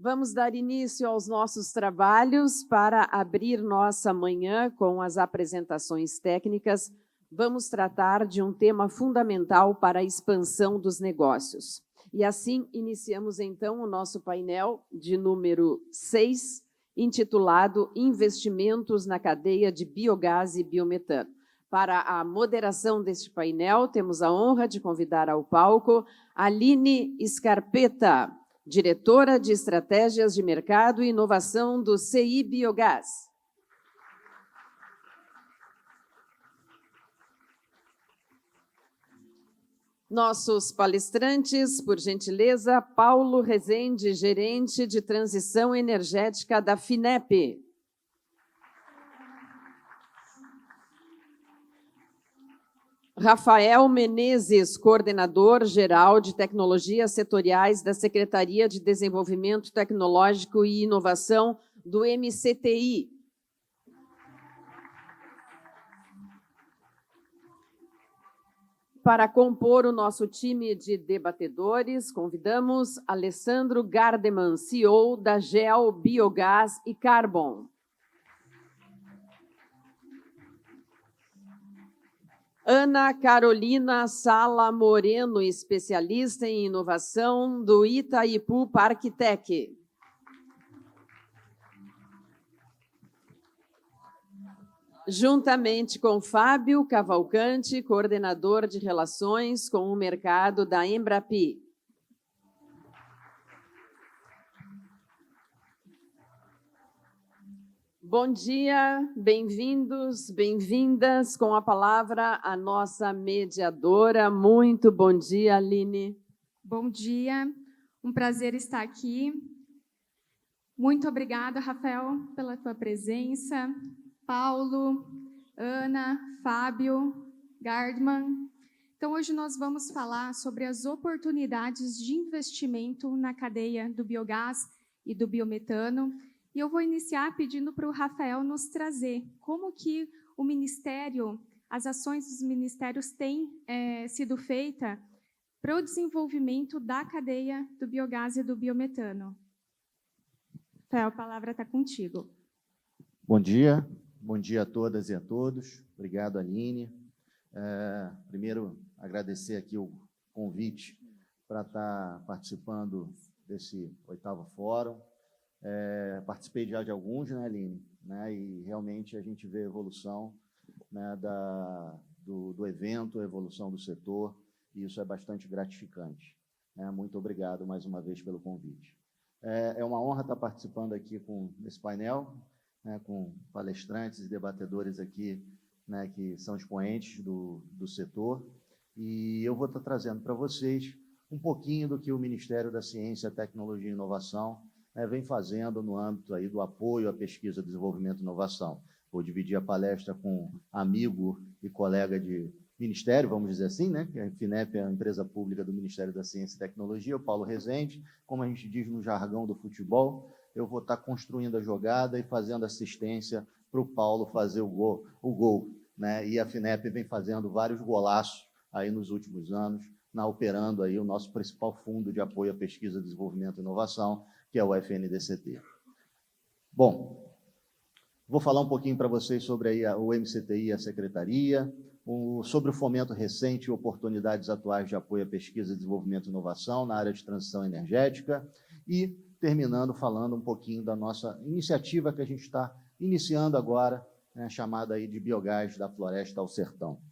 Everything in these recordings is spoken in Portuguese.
Vamos dar início aos nossos trabalhos. Para abrir nossa manhã com as apresentações técnicas, vamos tratar de um tema fundamental para a expansão dos negócios. E assim, iniciamos então o nosso painel de número 6, intitulado Investimentos na cadeia de biogás e biometano. Para a moderação deste painel, temos a honra de convidar ao palco Aline Scarpetta, diretora de Estratégias de Mercado e Inovação do CI Biogás. Nossos palestrantes, por gentileza, Paulo Rezende, gerente de Transição Energética da FINEP. Rafael Menezes, coordenador-geral de Tecnologias Setoriais da Secretaria de Desenvolvimento Tecnológico e Inovação do MCTI. Para compor o nosso time de debatedores, convidamos Alessandro Gardeman, CEO da GEL Biogás e Carbon. Ana Carolina Sala Moreno, especialista em inovação do Itaipu Parktec. Juntamente com Fábio Cavalcante, coordenador de relações com o mercado da Embrapi. Bom dia, bem-vindos, bem-vindas. Com a palavra, a nossa mediadora. Muito bom dia, Aline. Bom dia, um prazer estar aqui. Muito obrigada, Rafael, pela tua presença. Paulo, Ana, Fábio, Gardman. Então, hoje nós vamos falar sobre as oportunidades de investimento na cadeia do biogás e do biometano. E eu vou iniciar pedindo para o Rafael nos trazer como que o Ministério, as ações dos ministérios têm sido feitas para o desenvolvimento da cadeia do biogás e do biometano. Rafael, a palavra está contigo. Bom dia a todas e a todos. Obrigado, Aline. Primeiro, agradecer aqui o convite para estar participando desse 8º Fórum. Participei já de alguns, né, Aline? E realmente a gente vê a evolução, né, do evento, a evolução do setor, e isso é bastante gratificante. Muito obrigado mais uma vez pelo convite. É uma honra estar participando aqui nesse painel, né, com palestrantes e debatedores aqui, né, que são expoentes do setor, e eu vou estar trazendo para vocês um pouquinho do que o Ministério da Ciência, Tecnologia e Inovação vem fazendo no âmbito aí do apoio à pesquisa, desenvolvimento e inovação. Vou dividir a palestra com amigo e colega de ministério, vamos dizer assim, né? Que a FINEP é a empresa pública do Ministério da Ciência e Tecnologia, o Paulo Rezende, como a gente diz no jargão do futebol. Eu vou estar construindo a jogada e fazendo assistência para o Paulo fazer o gol, né? E a FINEP vem fazendo vários golaços aí nos últimos anos, operando aí o nosso principal fundo de apoio à pesquisa, desenvolvimento e inovação, que é o FNDCT. Bom, vou falar um pouquinho para vocês sobre aí o MCTI e a Secretaria, sobre o fomento recente e oportunidades atuais de apoio à pesquisa, desenvolvimento e inovação na área de transição energética e, terminando, falando um pouquinho da nossa iniciativa que a gente está iniciando agora, né, chamada aí de Biogás da Floresta ao Sertão.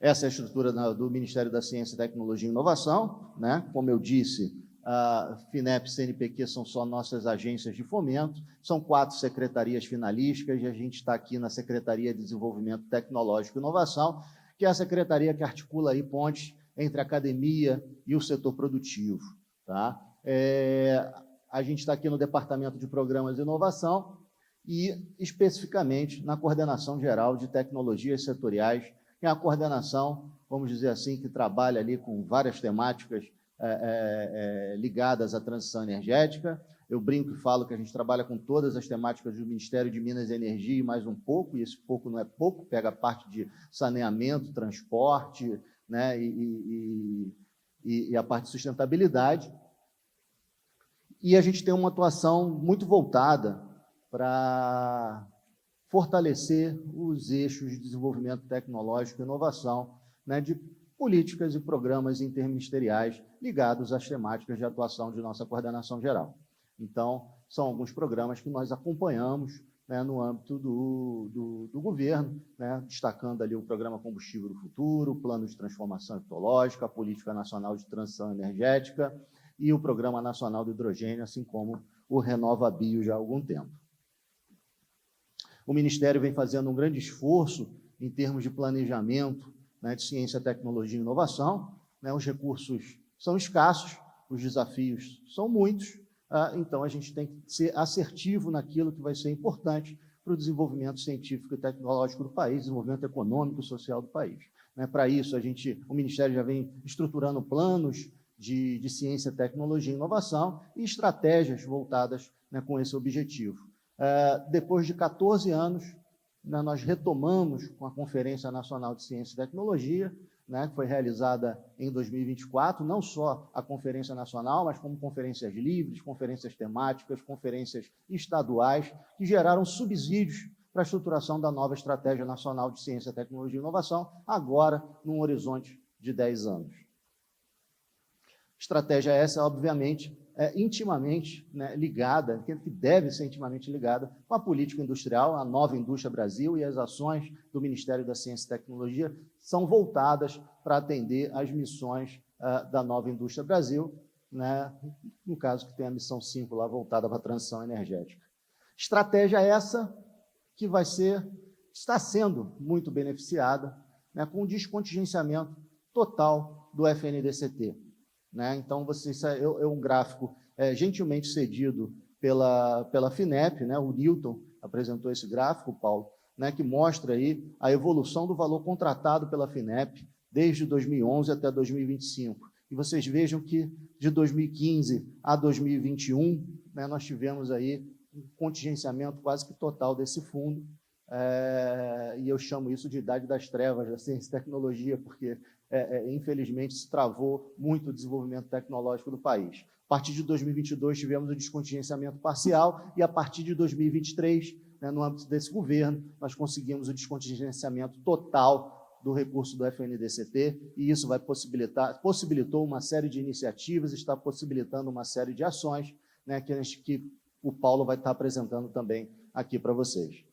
Essa é a estrutura do Ministério da Ciência, Tecnologia e Inovação, né? Como eu disse, a FINEP e CNPq são só nossas agências de fomento, são 4 secretarias finalísticas e a gente está aqui na Secretaria de Desenvolvimento Tecnológico e Inovação, que é a secretaria que articula aí pontes entre a academia e o setor produtivo. Tá? A gente está aqui no Departamento de Programas de Inovação e, especificamente, na Coordenação Geral de Tecnologias Setoriais, que é a coordenação, vamos dizer assim, que trabalha ali com várias temáticas ligadas à transição energética. Eu brinco e falo que a gente trabalha com todas as temáticas do Ministério de Minas e Energia e mais um pouco, e esse pouco não é pouco, pega a parte de saneamento, transporte, né, e e a parte de sustentabilidade. E a gente tem uma atuação muito voltada para fortalecer os eixos de desenvolvimento tecnológico e inovação, né, de políticas e programas interministeriais ligados às temáticas de atuação de nossa coordenação geral. Então, são alguns programas que nós acompanhamos, né, no âmbito do governo, né, destacando ali o Programa Combustível do Futuro, o Plano de Transformação Ecológica, a Política Nacional de Transição Energética e o Programa Nacional do Hidrogênio, assim como o RenovaBio já há algum tempo. O Ministério vem fazendo um grande esforço em termos de planejamento, né, de ciência, tecnologia e inovação, né, os recursos são escassos, os desafios são muitos, então a gente tem que ser assertivo naquilo que vai ser importante para o desenvolvimento científico e tecnológico do país, desenvolvimento econômico e social do país. Né, para isso, o Ministério já vem estruturando planos de ciência, tecnologia e inovação e estratégias voltadas, né, com esse objetivo. Depois de 14 anos, né, nós retomamos com a Conferência Nacional de Ciência e Tecnologia, né, que foi realizada em 2024, não só a Conferência Nacional, mas como conferências livres, conferências temáticas, conferências estaduais, que geraram subsídios para a estruturação da nova Estratégia Nacional de Ciência, Tecnologia e Inovação, agora num horizonte de 10 anos. Estratégia essa, obviamente, intimamente, né, ligada, que deve ser intimamente ligada com a política industrial, a Nova Indústria Brasil, e as ações do Ministério da Ciência e Tecnologia são voltadas para atender às missões da Nova Indústria Brasil, né, no caso que tem a missão 5 lá voltada para a transição energética. Estratégia essa que está sendo muito beneficiada, né, com o descontingenciamento total do FNDCT. Né? Então, é um gráfico gentilmente cedido pela FINEP, né? O Newton apresentou esse gráfico, Paulo, né? Que mostra aí a evolução do valor contratado pela FINEP desde 2011 até 2025. E vocês vejam que de 2015 a 2021, né, nós tivemos aí um contingenciamento quase que total desse fundo, e eu chamo isso de idade das trevas da ciência e tecnologia, porque infelizmente se travou muito o desenvolvimento tecnológico do país. A partir de 2022 tivemos o descontingenciamento parcial e a partir de 2023, né, no âmbito desse governo, nós conseguimos o descontingenciamento total do recurso do FNDCT, e isso possibilitou uma série de iniciativas, está possibilitando uma série de ações, né, que o Paulo vai estar apresentando também aqui para vocês.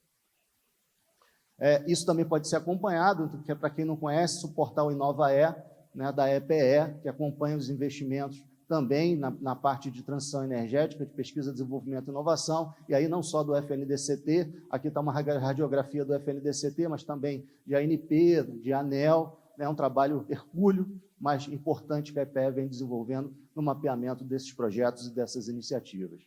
Isso também pode ser acompanhado, que é, para quem não conhece, o portal InovaE, né, da EPE, que acompanha os investimentos também na parte de transição energética, de pesquisa, desenvolvimento e inovação, e aí não só do FNDCT, aqui está uma radiografia do FNDCT, mas também de ANP, de ANEEL, né, um trabalho hercúleo, mas importante que a EPE vem desenvolvendo no mapeamento desses projetos e dessas iniciativas.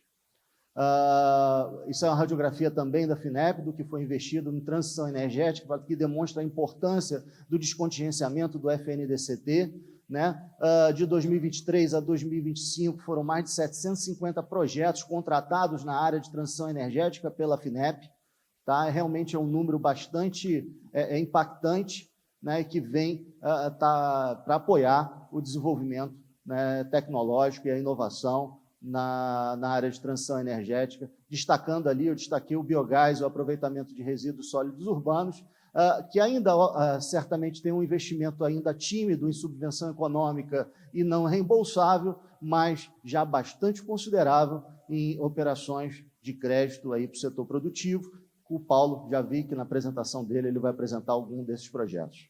Isso é uma radiografia também da FINEP, do que foi investido em transição energética, que demonstra a importância do descontingenciamento do FNDCT, né? De 2023 a 2025 foram mais de 750 projetos contratados na área de transição energética pela FINEP, tá? Realmente é um número bastante impactante, né? E que vem para apoiar o desenvolvimento, né, tecnológico e a inovação na área de transição energética, destacando ali, eu destaquei o biogás, o aproveitamento de resíduos sólidos urbanos, que ainda certamente tem um investimento ainda tímido em subvenção econômica e não reembolsável, mas já bastante considerável em operações de crédito aí para o setor produtivo. O Paulo, já vi que na apresentação dele ele vai apresentar algum desses projetos.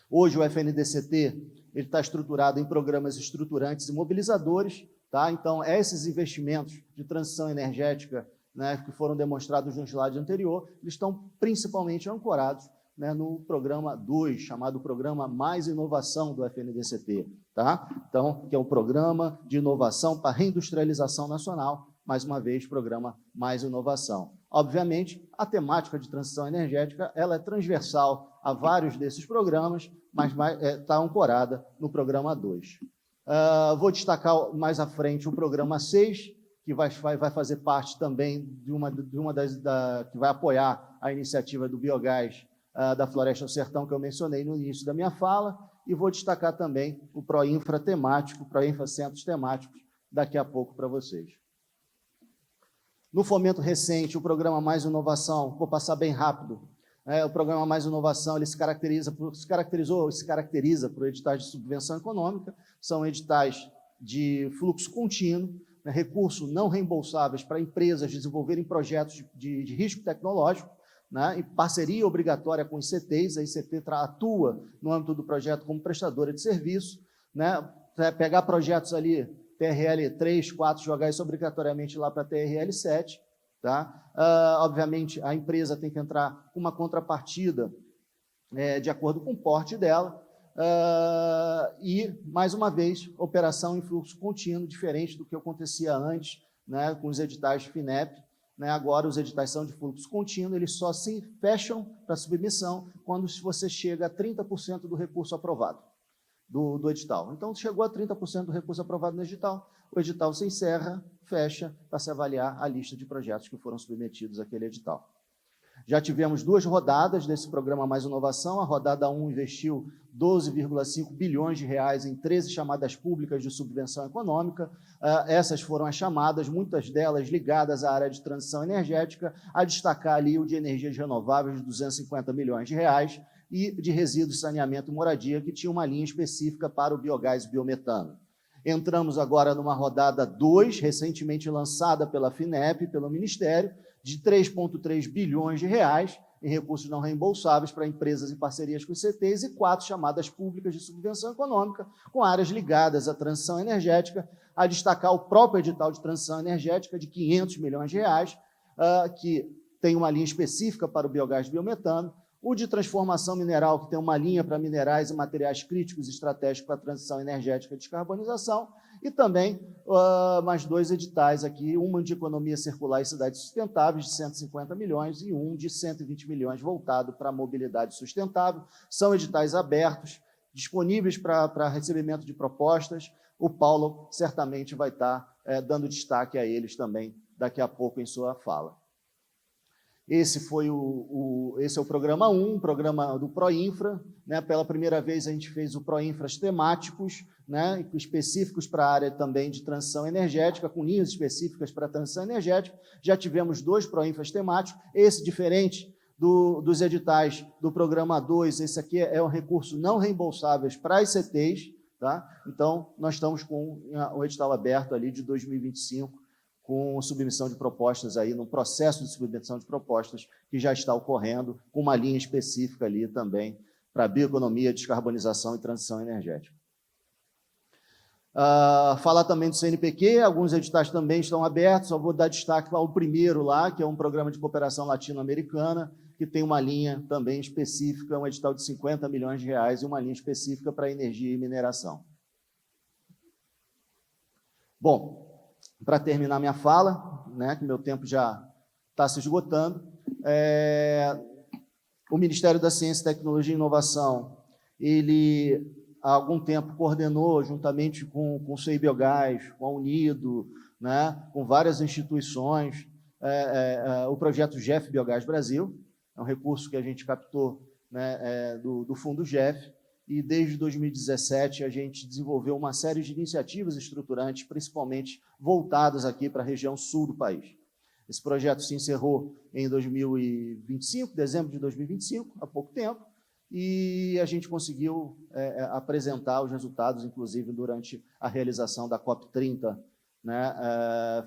Hoje o FNDCT ele está estruturado em programas estruturantes e mobilizadores, tá? Então, esses investimentos de transição energética, né, que foram demonstrados no slide anterior, eles estão principalmente ancorados, né, no programa 2, chamado Programa Mais Inovação do FNDCT, tá? Então, que é um programa de inovação para reindustrialização nacional, mais uma vez, programa Mais Inovação. Obviamente, a temática de transição energética ela é transversal a vários desses programas, mas está ancorada no programa 2. Vou destacar mais à frente o programa 6, que vai fazer parte também de uma que vai apoiar a iniciativa do biogás da Floresta do Sertão, que eu mencionei no início da minha fala, e vou destacar também o Proinfra temático, Proinfra Centros Temáticos, daqui a pouco para vocês. No fomento recente, o programa Mais Inovação, vou passar bem rápido, o programa Mais Inovação ele se caracteriza por editais de subvenção econômica, são editais de fluxo contínuo, recursos não reembolsáveis para empresas desenvolverem projetos de risco tecnológico, em parceria obrigatória com os ICTs, a ICT atua no âmbito do projeto como prestadora de serviço, pegar projetos ali, TRL 3, 4, jogar isso obrigatoriamente lá para TRL 7, obviamente, a empresa tem que entrar com uma contrapartida de acordo com o porte dela, e, mais uma vez, operação em fluxo contínuo, diferente do que acontecia antes, com os editais FINEP. Agora, os editais são de fluxo contínuo, eles só se fecham para submissão quando você chega a 30% do recurso aprovado do edital. Então, chegou a 30% do recurso aprovado no edital, o edital se encerra, fecha, para se avaliar a lista de projetos que foram submetidos àquele edital. Já tivemos 2 rodadas desse programa Mais Inovação. A rodada 1 investiu 12,5 bilhões de reais em 13 chamadas públicas de subvenção econômica. Essas foram as chamadas, muitas delas ligadas à área de transição energética, a destacar ali o de energias renováveis de 250 milhões de reais e de resíduos, saneamento e moradia, que tinha uma linha específica para o biogás e biometano. Entramos agora numa rodada 2, recentemente lançada pela FINEP, pelo Ministério, de 3,3 bilhões de reais em recursos não reembolsáveis para empresas em parcerias com os CTs e 4 chamadas públicas de subvenção econômica com áreas ligadas à transição energética, a destacar o próprio edital de transição energética de 500 milhões de reais, que tem uma linha específica para o biogás e biometano, o de transformação mineral, que tem uma linha para minerais e materiais críticos estratégicos para a transição energética e descarbonização, e também mais 2 editais aqui, uma de economia circular e cidades sustentáveis, de 150 milhões, e um de 120 milhões voltado para a mobilidade sustentável. São editais abertos, disponíveis para recebimento de propostas. O Paulo certamente vai estar dando destaque a eles também daqui a pouco em sua fala. Esse é o programa 1, programa do Proinfra. Pela primeira vez, a gente fez o Proinfras temáticos, específicos para a área também de transição energética, com linhas específicas para a transição energética. Já tivemos 2 Proinfras temáticos, esse diferente dos editais do programa 2, esse aqui é um recurso não reembolsáveis para as CTs. Então, nós estamos com o edital aberto ali de 2025, com submissão de propostas aí, no processo de submissão de propostas que já está ocorrendo, com uma linha específica ali também para bioeconomia, descarbonização e transição energética. Falar também do CNPq, alguns editais também estão abertos, só vou dar destaque ao primeiro lá, que é um programa de cooperação latino-americana, que tem uma linha também específica, um edital de 50 milhões de reais e uma linha específica para energia e mineração. Bom, para terminar minha fala, que meu tempo já está se esgotando, o Ministério da Ciência, Tecnologia e Inovação, ele, há algum tempo, coordenou, juntamente com o CEI Biogás, com a Unido, com várias instituições, o projeto GEF Biogás Brasil, é um recurso que a gente captou do Fundo GEF, e desde 2017 a gente desenvolveu uma série de iniciativas estruturantes, principalmente voltadas aqui para a região sul do país. Esse projeto se encerrou em 2025, dezembro de 2025, há pouco tempo, e a gente conseguiu apresentar os resultados, inclusive, durante a realização da COP30,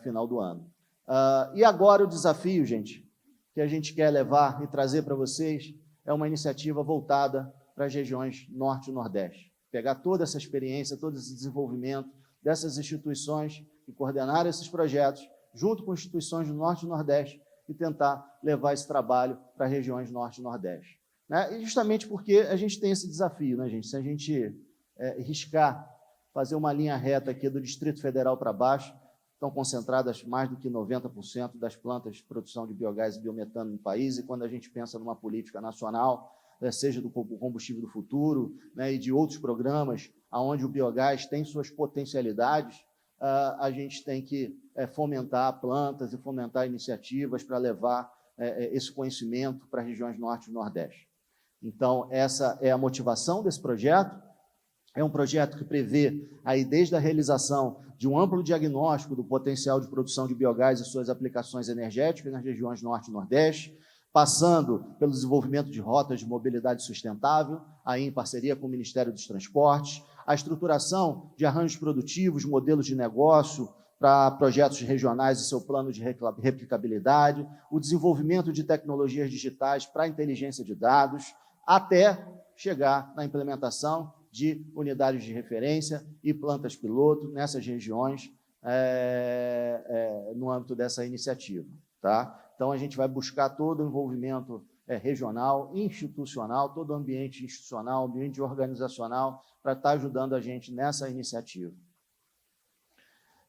final do ano. E agora o desafio, gente, que a gente quer levar e trazer para vocês é uma iniciativa voltada para as regiões Norte e Nordeste. Pegar toda essa experiência, todo esse desenvolvimento dessas instituições que coordenaram esses projetos, junto com instituições do Norte e Nordeste, e tentar levar esse trabalho para as regiões Norte e Nordeste. E justamente porque a gente tem esse desafio, gente? Se a gente riscar, fazer uma linha reta aqui do Distrito Federal para baixo, estão concentradas mais do que 90% das plantas de produção de biogás e biometano no país, e quando a gente pensa numa política nacional, seja do combustível do futuro, e de outros programas, onde o biogás tem suas potencialidades, a gente tem que fomentar plantas e fomentar iniciativas para levar esse conhecimento para as regiões Norte e Nordeste. Então, essa é a motivação desse projeto, É um projeto que prevê, aí, desde a realização de um amplo diagnóstico do potencial de produção de biogás e suas aplicações energéticas nas regiões Norte e Nordeste, passando pelo desenvolvimento de rotas de mobilidade sustentável, aí em parceria com o Ministério dos Transportes, a estruturação de arranjos produtivos, modelos de negócio para projetos regionais e seu plano de replicabilidade, o desenvolvimento de tecnologias digitais para a inteligência de dados, até chegar na implementação de unidades de referência e plantas piloto nessas regiões no âmbito dessa iniciativa. Tá? Então, a gente vai buscar todo o envolvimento regional, institucional, todo o ambiente institucional, ambiente organizacional, para estar ajudando a gente nessa iniciativa.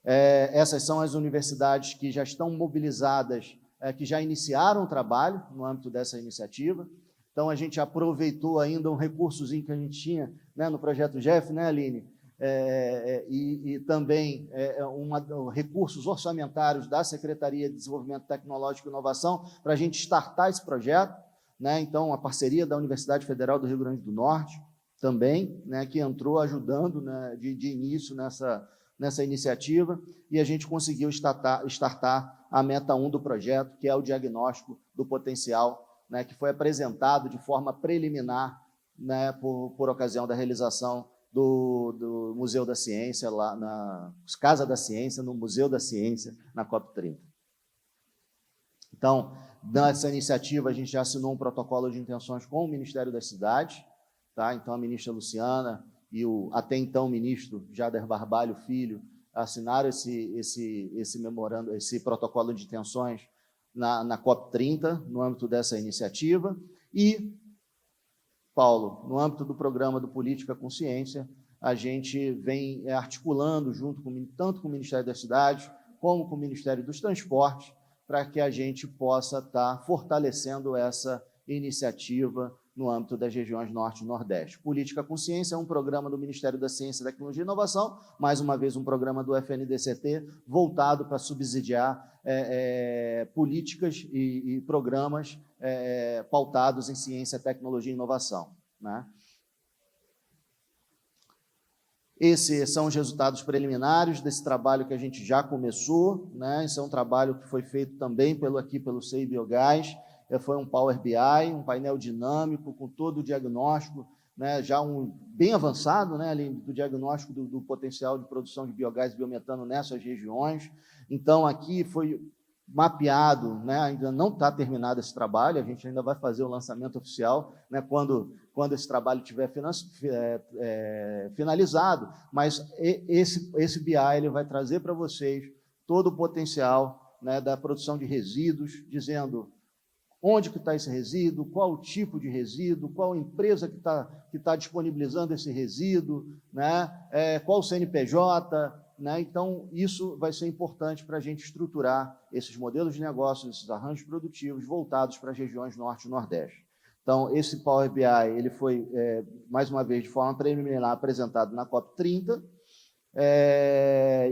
Essas são as universidades que já estão mobilizadas, que já iniciaram o trabalho no âmbito dessa iniciativa. Então, a gente aproveitou ainda um recursozinho que a gente tinha, né, no projeto GEF, né, Aline? E também recursos orçamentários da Secretaria de Desenvolvimento Tecnológico e Inovação para a gente startar esse projeto, né? Então, a parceria da Universidade Federal do Rio Grande do Norte também, né, que entrou ajudando, né, de início nessa iniciativa, e a gente conseguiu startar a meta 1 do projeto, que é o diagnóstico do potencial, né, que foi apresentado de forma preliminar, né, por ocasião da realização do Museu da Ciência, lá na Casa da Ciência, no Museu da Ciência, na COP30. Então, nessa iniciativa, a gente já assinou um protocolo de intenções com o Ministério das Cidades, tá? Então, a ministra Luciana e o até então ministro Jader Barbalho Filho assinaram esse memorando, esse protocolo de intenções na COP30, no âmbito dessa iniciativa, e, Paulo, no âmbito do programa do Política com Ciência, a gente vem articulando tanto com o Ministério das Cidades, como com o Ministério dos Transportes, para que a gente possa estar fortalecendo essa iniciativa no âmbito das regiões Norte e Nordeste. Política com Ciência é um programa do Ministério da Ciência, Tecnologia e Inovação, mais uma vez um programa do FNDCT, voltado para subsidiar políticas e programas pautados em ciência, tecnologia e inovação, né? Esses são os resultados preliminares desse trabalho que a gente já começou, né? Esse é um trabalho que foi feito também pelo CEI Biogás. Foi um Power BI, um painel dinâmico com todo o diagnóstico, né, já bem avançado, né, além do diagnóstico do potencial de produção de biogás e biometano nessas regiões. Então, aqui foi mapeado, né, ainda não está terminado esse trabalho, a gente ainda vai fazer o lançamento oficial, né, quando esse trabalho estiver finalizado, mas esse BI ele vai trazer para vocês todo o potencial, né, da produção de resíduos, dizendo onde que está esse resíduo, qual o tipo de resíduo, qual empresa que tá disponibilizando esse resíduo, né? Qual o CNPJ, né? Então, isso vai ser importante para a gente estruturar esses modelos de negócios, esses arranjos produtivos voltados para as regiões Norte e Nordeste. Então, esse Power BI ele foi, mais uma vez, de forma preliminar, apresentado na COP30,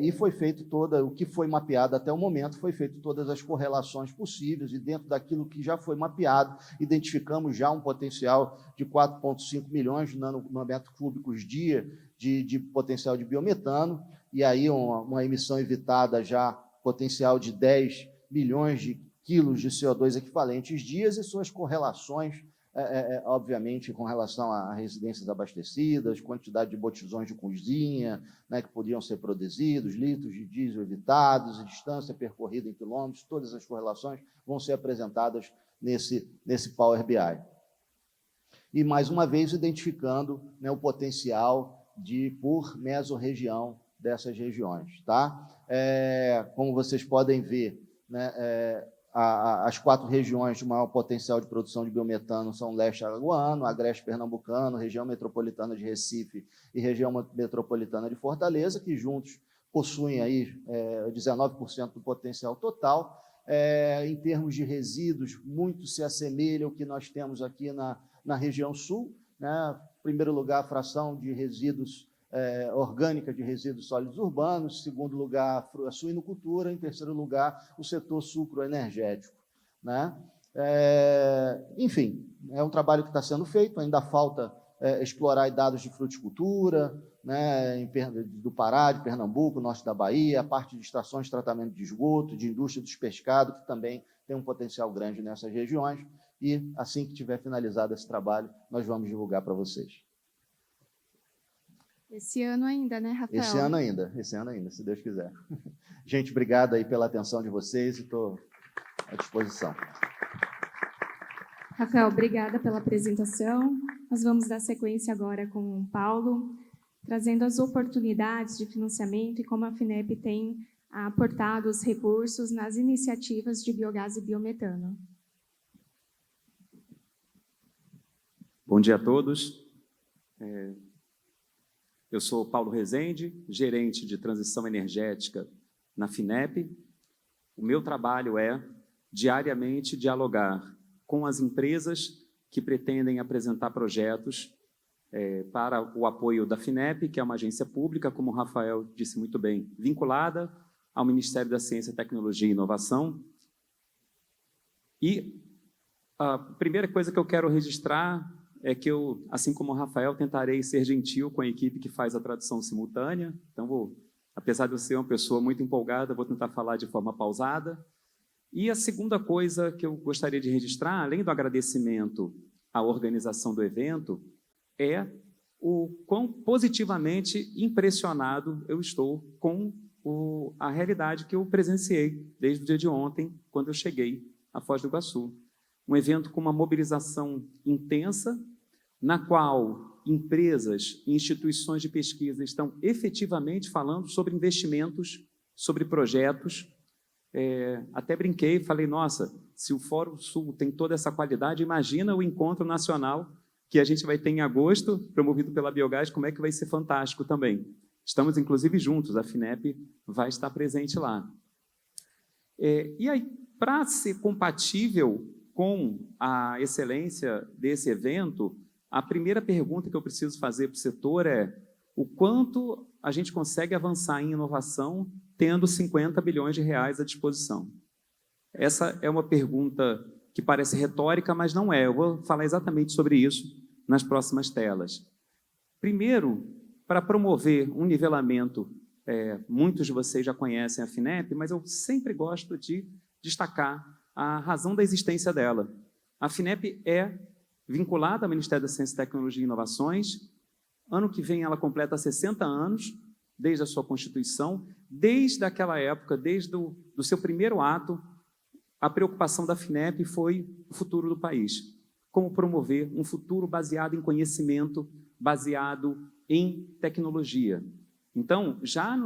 e foi feito o que foi mapeado até o momento, foi feito todas as correlações possíveis, e dentro daquilo que já foi mapeado, identificamos já um potencial de 4,5 milhões de nanômetros cúbicos dia de potencial de biometano, e aí uma emissão evitada já potencial de 10 milhões de quilos de CO2 equivalentes dias, e suas correlações, obviamente, com relação a residências abastecidas, quantidade de botijões de cozinha, né, que podiam ser produzidos, litros de diesel evitados, distância percorrida em quilômetros, todas as correlações vão ser apresentadas nesse Power BI. E, mais uma vez, identificando, né, o potencial por mesorregião dessas regiões. Tá? Como vocês podem ver, né, as 4 regiões de maior potencial de produção de biometano são Leste Alagoano, Agreste Pernambucano, região metropolitana de Recife e região metropolitana de Fortaleza, que juntos possuem aí 19% do potencial total. Em termos de resíduos, muito se assemelha ao que nós temos aqui na região sul, né? Em primeiro lugar, a fração de resíduos orgânica de resíduos sólidos urbanos, em segundo lugar, a suinocultura, em terceiro lugar, o setor sucroenergético, né? Enfim, é um trabalho que está sendo feito, ainda falta explorar dados de fruticultura, né, do Pará, de Pernambuco, norte da Bahia, a parte de estações de tratamento de esgoto, de indústria dos pescados, que também tem um potencial grande nessas regiões, e assim que tiver finalizado esse trabalho, nós vamos divulgar para vocês. Esse ano ainda, né, Rafael? Esse ano ainda, se Deus quiser. Gente, obrigado aí pela atenção de vocês e estou à disposição. Rafael, obrigada pela apresentação. Nós vamos dar sequência agora com o Paulo, trazendo as oportunidades de financiamento e como a FINEP tem aportado os recursos nas iniciativas de biogás e biometano. Bom dia a todos. Eu sou Paulo Rezende, gerente de transição energética na FINEP. O meu trabalho é, diariamente, dialogar com as empresas que pretendem apresentar projetos para o apoio da FINEP, que é uma agência pública, como o Rafael disse muito bem, vinculada ao Ministério da Ciência, Tecnologia e Inovação. E a primeira coisa que eu quero registrar é que eu, assim como o Rafael, tentarei ser gentil com a equipe que faz a tradução simultânea. Então, apesar de eu ser uma pessoa muito empolgada, vou tentar falar de forma pausada. E a segunda coisa que eu gostaria de registrar, além do agradecimento à organização do evento, é o quão positivamente impressionado eu estou com a realidade que eu presenciei desde o dia de ontem, quando eu cheguei à Foz do Iguaçu. Um evento com uma mobilização intensa, na qual empresas e instituições de pesquisa estão efetivamente falando sobre investimentos, sobre projetos. Até brinquei, falei, nossa, se o Fórum Sul tem toda essa qualidade, imagina o encontro nacional que a gente vai ter em agosto, promovido pela Biogás, como é que vai ser fantástico também. Estamos, inclusive, juntos, a FINEP vai estar presente lá. E aí, para ser compatível com a excelência desse evento, a primeira pergunta que eu preciso fazer para o setor é o quanto a gente consegue avançar em inovação tendo 50 bilhões de reais à disposição. Essa é uma pergunta que parece retórica, mas não é. Eu vou falar exatamente sobre isso nas próximas telas. Primeiro, para promover um nivelamento, muitos de vocês já conhecem a FINEP, mas eu sempre gosto de destacar a razão da existência dela. A FINEP é vinculada ao Ministério da Ciência, Tecnologia e Inovações. Ano que vem ela completa 60 anos, desde a sua constituição. Desde aquela época, desde o seu primeiro ato, a preocupação da FINEP foi o futuro do país. Como promover um futuro baseado em conhecimento, baseado em tecnologia. Então, já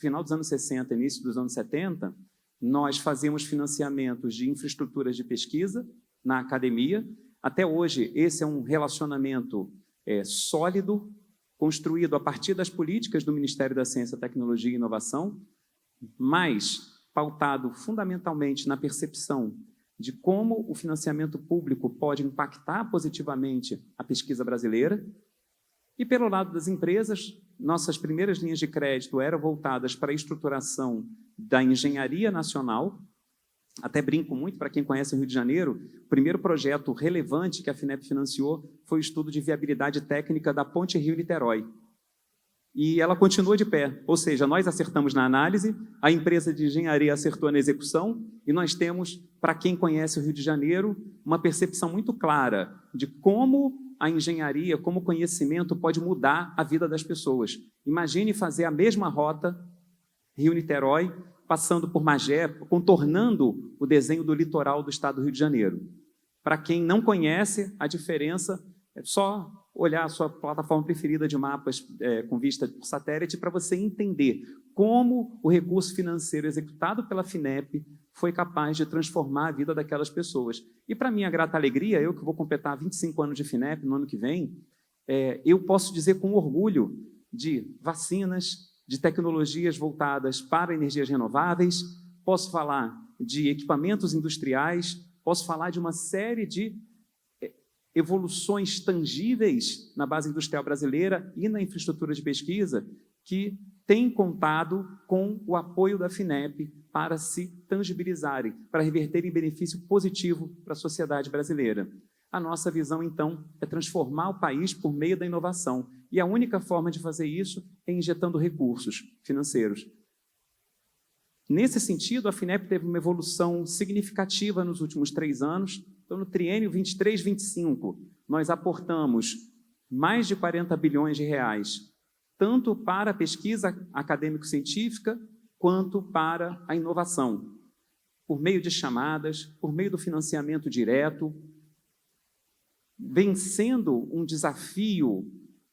final dos anos 60, início dos anos 70, nós fazíamos financiamentos de infraestruturas de pesquisa na academia. Até hoje, esse é um relacionamento sólido, construído a partir das políticas do Ministério da Ciência, Tecnologia e Inovação, mas pautado fundamentalmente na percepção de como o financiamento público pode impactar positivamente a pesquisa brasileira. E, pelo lado das empresas, nossas primeiras linhas de crédito eram voltadas para a estruturação da engenharia nacional. Até brinco muito, para quem conhece o Rio de Janeiro, o primeiro projeto relevante que a FINEP financiou foi o estudo de viabilidade técnica da Ponte Rio-Niterói. E ela continua de pé, ou seja, nós acertamos na análise, a empresa de engenharia acertou na execução, e nós temos, para quem conhece o Rio de Janeiro, uma percepção muito clara de como a engenharia, como conhecimento, pode mudar a vida das pessoas. Imagine fazer a mesma rota, Rio-Niterói, passando por Magé, contornando o desenho do litoral do estado do Rio de Janeiro. Para quem não conhece, a diferença é só olhar a sua plataforma preferida de mapas com vista por satélite para você entender como o recurso financeiro executado pela FINEP foi capaz de transformar a vida daquelas pessoas. E, para minha grata alegria, eu que vou completar 25 anos de FINEP no ano que vem, eu posso dizer com orgulho de vacinas, de tecnologias voltadas para energias renováveis, posso falar de equipamentos industriais, posso falar de uma série de evoluções tangíveis na base industrial brasileira e na infraestrutura de pesquisa que têm contado com o apoio da FINEP para se tangibilizarem, para reverterem benefício positivo para a sociedade brasileira. A nossa visão, então, é transformar o país por meio da inovação. E a única forma de fazer isso é injetando recursos financeiros. Nesse sentido, a FINEP teve uma evolução significativa nos últimos 3 anos. Então, no triênio 23-25, nós aportamos mais de 40 bilhões de reais, tanto para a pesquisa acadêmico-científica, quanto para a inovação, por meio de chamadas, por meio do financiamento direto, vencendo um desafio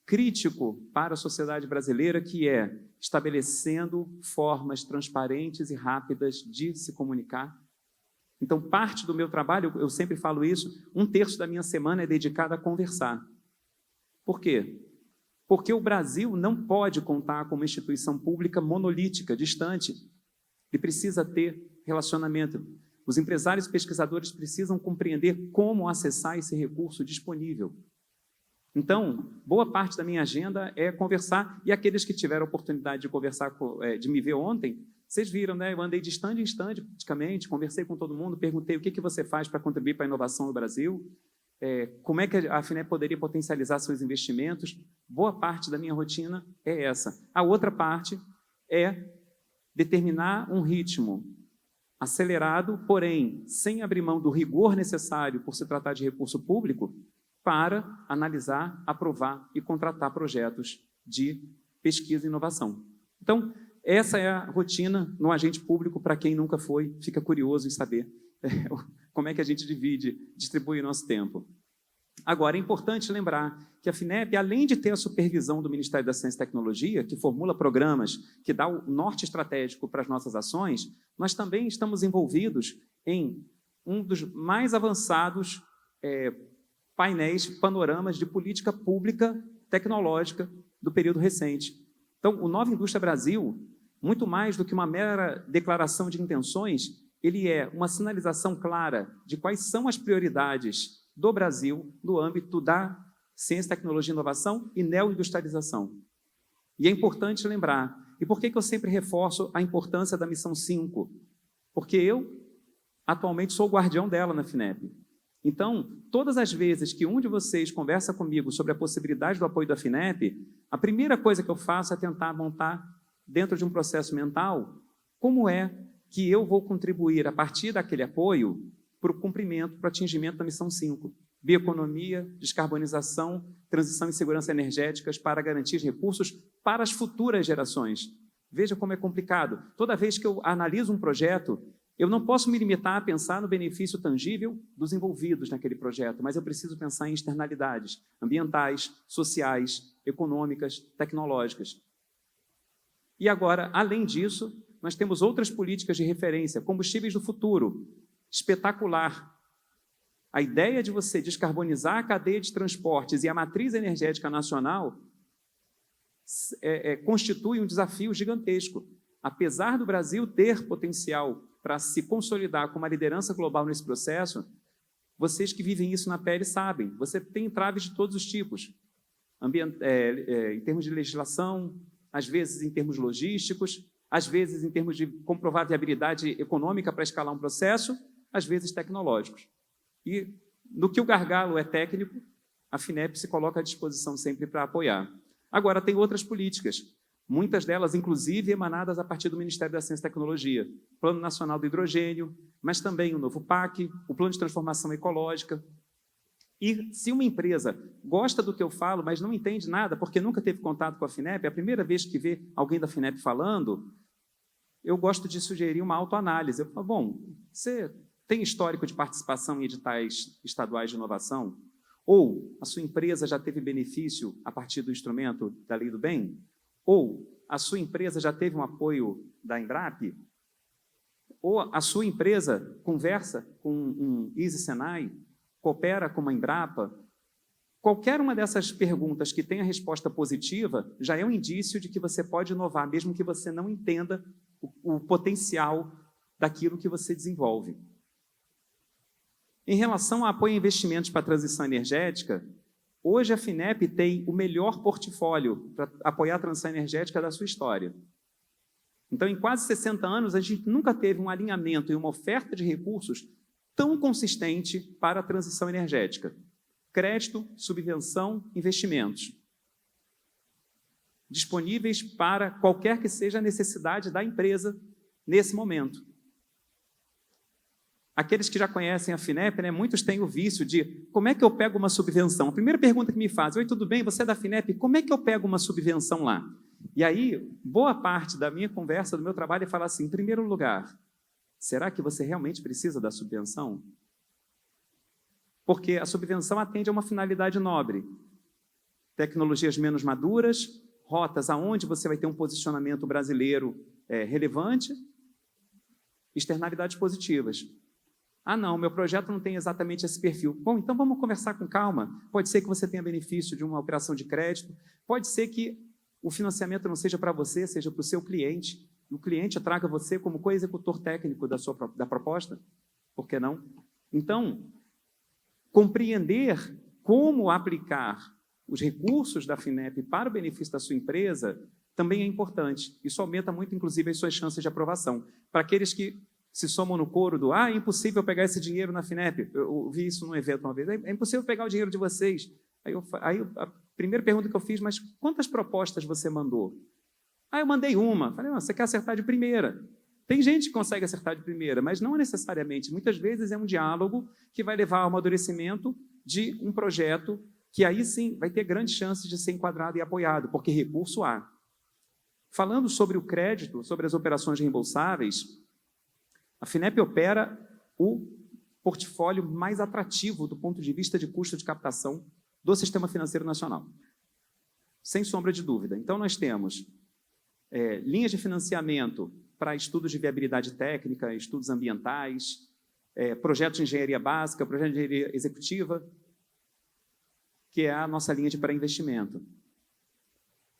crítico para a sociedade brasileira, que é estabelecendo formas transparentes e rápidas de se comunicar. Então, parte do meu trabalho, eu sempre falo isso, 1/3 da minha semana é dedicada a conversar. Por quê? Porque o Brasil não pode contar com uma instituição pública monolítica, distante. Ele precisa ter relacionamento. Os empresários e pesquisadores precisam compreender como acessar esse recurso disponível. Então, boa parte da minha agenda é conversar, e aqueles que tiveram a oportunidade de conversar, de me ver ontem, vocês viram, né? Eu andei de stand em stand, praticamente, conversei com todo mundo, perguntei o que você faz para contribuir para a inovação no Brasil, como é que a FINEP poderia potencializar seus investimentos. Boa parte da minha rotina é essa. A outra parte é determinar um ritmo acelerado, porém, sem abrir mão do rigor necessário por se tratar de recurso público, para analisar, aprovar e contratar projetos de pesquisa e inovação. Então, essa é a rotina no agente público. Para quem nunca foi, fica curioso em saber como é que a gente distribui o nosso tempo. Agora, é importante lembrar que a FINEP, além de ter a supervisão do Ministério da Ciência e Tecnologia, que formula programas, que dá o norte estratégico para as nossas ações, nós também estamos envolvidos em um dos mais avançados painéis, panoramas de política pública tecnológica do período recente. Então, o Nova Indústria Brasil, muito mais do que uma mera declaração de intenções, ele é uma sinalização clara de quais são as prioridades do Brasil no âmbito da ciência, tecnologia e inovação e neoindustrialização. E é importante lembrar, e por que eu sempre reforço a importância da Missão 5? Porque eu, atualmente, sou o guardião dela na FINEP. Então, todas as vezes que um de vocês conversa comigo sobre a possibilidade do apoio da FINEP, a primeira coisa que eu faço é tentar montar, dentro de um processo mental, como é que eu vou contribuir, a partir daquele apoio, para o cumprimento, para o atingimento da Missão 5. Bioeconomia, descarbonização, transição e segurança energéticas para garantir recursos para as futuras gerações. Veja como é complicado. Toda vez que eu analiso um projeto, eu não posso me limitar a pensar no benefício tangível dos envolvidos naquele projeto, mas eu preciso pensar em externalidades ambientais, sociais, econômicas, tecnológicas. E agora, além disso, nós temos outras políticas de referência, combustíveis do futuro, espetacular. A ideia de você descarbonizar a cadeia de transportes e a matriz energética nacional constitui um desafio gigantesco. Apesar do Brasil ter potencial para se consolidar como uma liderança global nesse processo, vocês que vivem isso na pele sabem, você tem entraves de todos os tipos, em termos de legislação, às vezes em termos logísticos, às vezes em termos de comprovar viabilidade econômica para escalar um processo, às vezes tecnológicos. E no que o gargalo é técnico, a FINEP se coloca à disposição sempre para apoiar. Agora, tem outras políticas, muitas delas, inclusive, emanadas a partir do Ministério da Ciência e Tecnologia. Plano Nacional do Hidrogênio, mas também o novo PAC, o Plano de Transformação Ecológica. E se uma empresa gosta do que eu falo, mas não entende nada, porque nunca teve contato com a FINEP, é a primeira vez que vê alguém da FINEP falando, eu gosto de sugerir uma autoanálise. Eu falo, bom, você tem histórico de participação em editais estaduais de inovação? Ou a sua empresa já teve benefício a partir do instrumento da Lei do Bem? Ou a sua empresa já teve um apoio da Embrapa? Ou a sua empresa conversa com um ISE Senai? Coopera com uma Embrapa? Qualquer uma dessas perguntas que tenha resposta positiva já é um indício de que você pode inovar, mesmo que você não entenda o potencial daquilo que você desenvolve. Em relação ao apoio a investimentos para a transição energética, hoje a FINEP tem o melhor portfólio para apoiar a transição energética da sua história. Então, em quase 60 anos, a gente nunca teve um alinhamento e uma oferta de recursos tão consistente para a transição energética. crédito, subvenção, investimentos, disponíveis para qualquer que seja a necessidade da empresa nesse momento. Aqueles que já conhecem a FINEP, né, muitos têm o vício de como é que eu pego uma subvenção? A primeira pergunta que me fazem: oi, tudo bem, você é da FINEP, como é que eu pego uma subvenção lá? E aí, boa parte da minha conversa, do meu trabalho, é falar assim: em primeiro lugar, será que você realmente precisa da subvenção? Porque a subvenção atende a uma finalidade nobre. Tecnologias menos maduras, rotas aonde você vai ter um posicionamento brasileiro relevante, externalidades positivas. Ah, não, meu projeto não tem exatamente esse perfil. Bom, então vamos conversar com calma. Pode ser que você tenha benefício de uma operação de crédito, pode ser que o financiamento não seja para você, seja para o seu cliente, e o cliente traga você como co-executor técnico da proposta. Por que não? Então, compreender como aplicar os recursos da FINEP para o benefício da sua empresa também é importante. Isso aumenta muito, inclusive, as suas chances de aprovação. Para aqueles que se somam no coro do é impossível pegar esse dinheiro na FINEP. Eu vi isso num evento uma vez. É impossível pegar o dinheiro de vocês. Aí a primeira pergunta que eu fiz: mas quantas propostas você mandou? Eu mandei uma. Falei: você quer acertar de primeira. Tem gente que consegue acertar de primeira, mas não necessariamente. Muitas vezes é um diálogo que vai levar ao amadurecimento de um projeto que aí sim vai ter grandes chances de ser enquadrado e apoiado, porque recurso há. Falando sobre o crédito, sobre as operações reembolsáveis, a FINEP opera o portfólio mais atrativo do ponto de vista de custo de captação do Sistema Financeiro Nacional. Sem sombra de dúvida. Então, nós temos linhas de financiamento para estudos de viabilidade técnica, estudos ambientais, projetos de engenharia básica, projeto de engenharia executiva, que é a nossa linha de pré-investimento.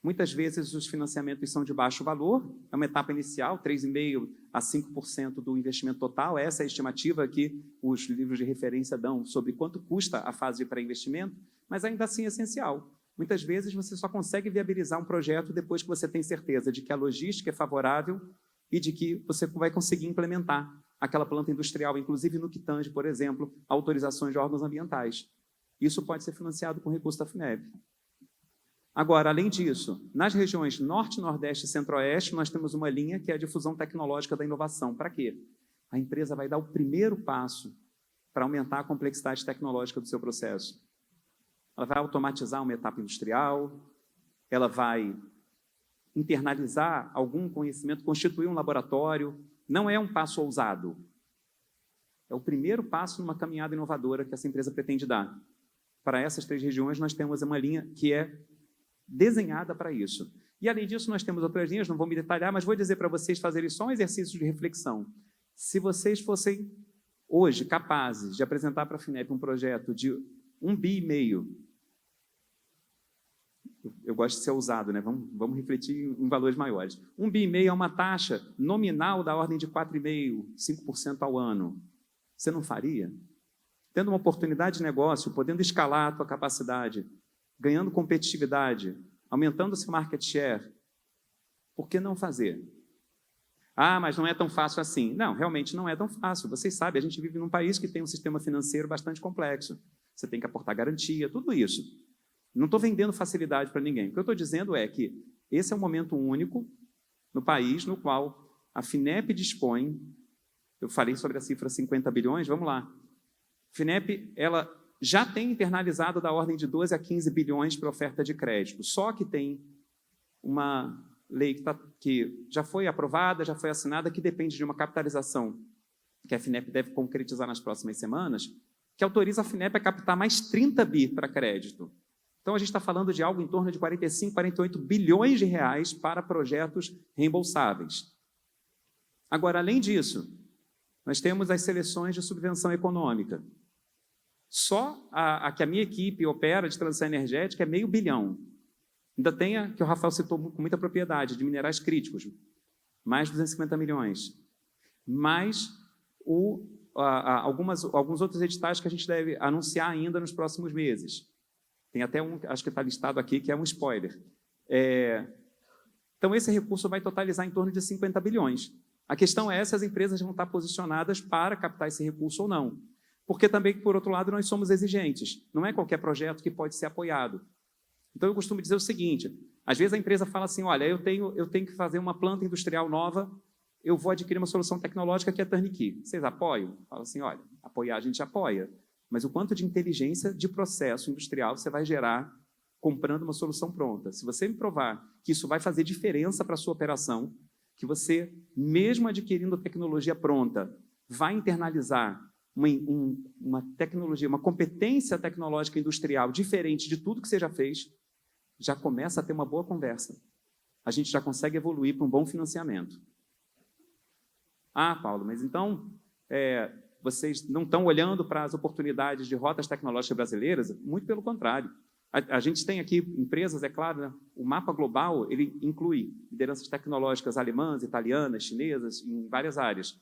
Muitas vezes os financiamentos são de baixo valor, é uma etapa inicial, 3,5% a 5% do investimento total. Essa é a estimativa que os livros de referência dão sobre quanto custa a fase de pré-investimento, mas ainda assim é essencial. Muitas vezes você só consegue viabilizar um projeto depois que você tem certeza de que a logística é favorável e de que você vai conseguir implementar aquela planta industrial, inclusive no que tange, por exemplo, autorizações de órgãos ambientais. Isso pode ser financiado com recurso da FINEP. Agora, além disso, nas regiões Norte, Nordeste e Centro-Oeste, nós temos uma linha que é a difusão tecnológica da inovação. Para quê? A empresa vai dar o primeiro passo para aumentar a complexidade tecnológica do seu processo. Ela vai automatizar uma etapa industrial, ela vai internalizar algum conhecimento, constituir um laboratório. Não é um passo ousado. É o primeiro passo numa caminhada inovadora que essa empresa pretende dar. Para essas 3 regiões, nós temos uma linha que é desenhada para isso. E, além disso, nós temos outras linhas, não vou me detalhar, mas vou dizer para vocês fazerem só um exercício de reflexão. Se vocês fossem, hoje, capazes de apresentar para a FINEP um projeto de 1,5 bi, eu gosto de ser ousado, né? Vamos refletir em valores maiores. 1,5 bi é uma taxa nominal da ordem de 4,5%, 5% ao ano. Você não faria? Tendo uma oportunidade de negócio, podendo escalar a tua capacidade, ganhando competitividade, aumentando o seu market share, por que não fazer? Mas não é tão fácil assim. Não, realmente não é tão fácil. Vocês sabem, a gente vive num país que tem um sistema financeiro bastante complexo. Você tem que aportar garantia, tudo isso. Não estou vendendo facilidade para ninguém. O que eu estou dizendo é que esse é um momento único no país no qual a FINEP dispõe, eu falei sobre a cifra 50 bilhões, vamos lá. A FINEP, ela já tem internalizado da ordem de 12 a 15 bilhões para oferta de crédito, só que tem uma lei que já foi aprovada, já foi assinada, que depende de uma capitalização que a FINEP deve concretizar nas próximas semanas, que autoriza a FINEP a captar mais 30 bi para crédito. Então, a gente está falando de algo em torno de 45, 48 bilhões de reais para projetos reembolsáveis. Agora, além disso, nós temos as seleções de subvenção econômica. Só a que a minha equipe opera de transição energética é R$500 milhão. Ainda tem a que o Rafael citou com muita propriedade, de minerais críticos, mais 250 milhões. Mais alguns outros editais que a gente deve anunciar ainda nos próximos meses. Tem até um, acho que está listado aqui, que é um spoiler. Então, esse recurso vai totalizar em torno de 50 bilhões. A questão é se as empresas vão estar posicionadas para captar esse recurso ou não. porque também, por outro lado, nós somos exigentes. Não é qualquer projeto que pode ser apoiado. Então, eu costumo dizer o seguinte, às vezes a empresa fala assim, olha, eu tenho que fazer uma planta industrial nova, eu vou adquirir uma solução tecnológica que é turnkey. Vocês apoiam? Fala assim, olha, apoiar a gente apoia, mas o quanto de inteligência de processo industrial você vai gerar comprando uma solução pronta? Se você me provar que isso vai fazer diferença para a sua operação, que você, mesmo adquirindo tecnologia pronta, vai internalizar uma tecnologia, uma competência tecnológica industrial diferente de tudo que você já fez, já começa a ter uma boa conversa. A gente já consegue evoluir para um bom financiamento. Ah, Paulo, mas então vocês não estão olhando para as oportunidades de rotas tecnológicas brasileiras? Muito pelo contrário. A gente tem aqui empresas, é claro, né? O mapa global ele inclui lideranças tecnológicas alemãs, italianas, chinesas, em várias áreas.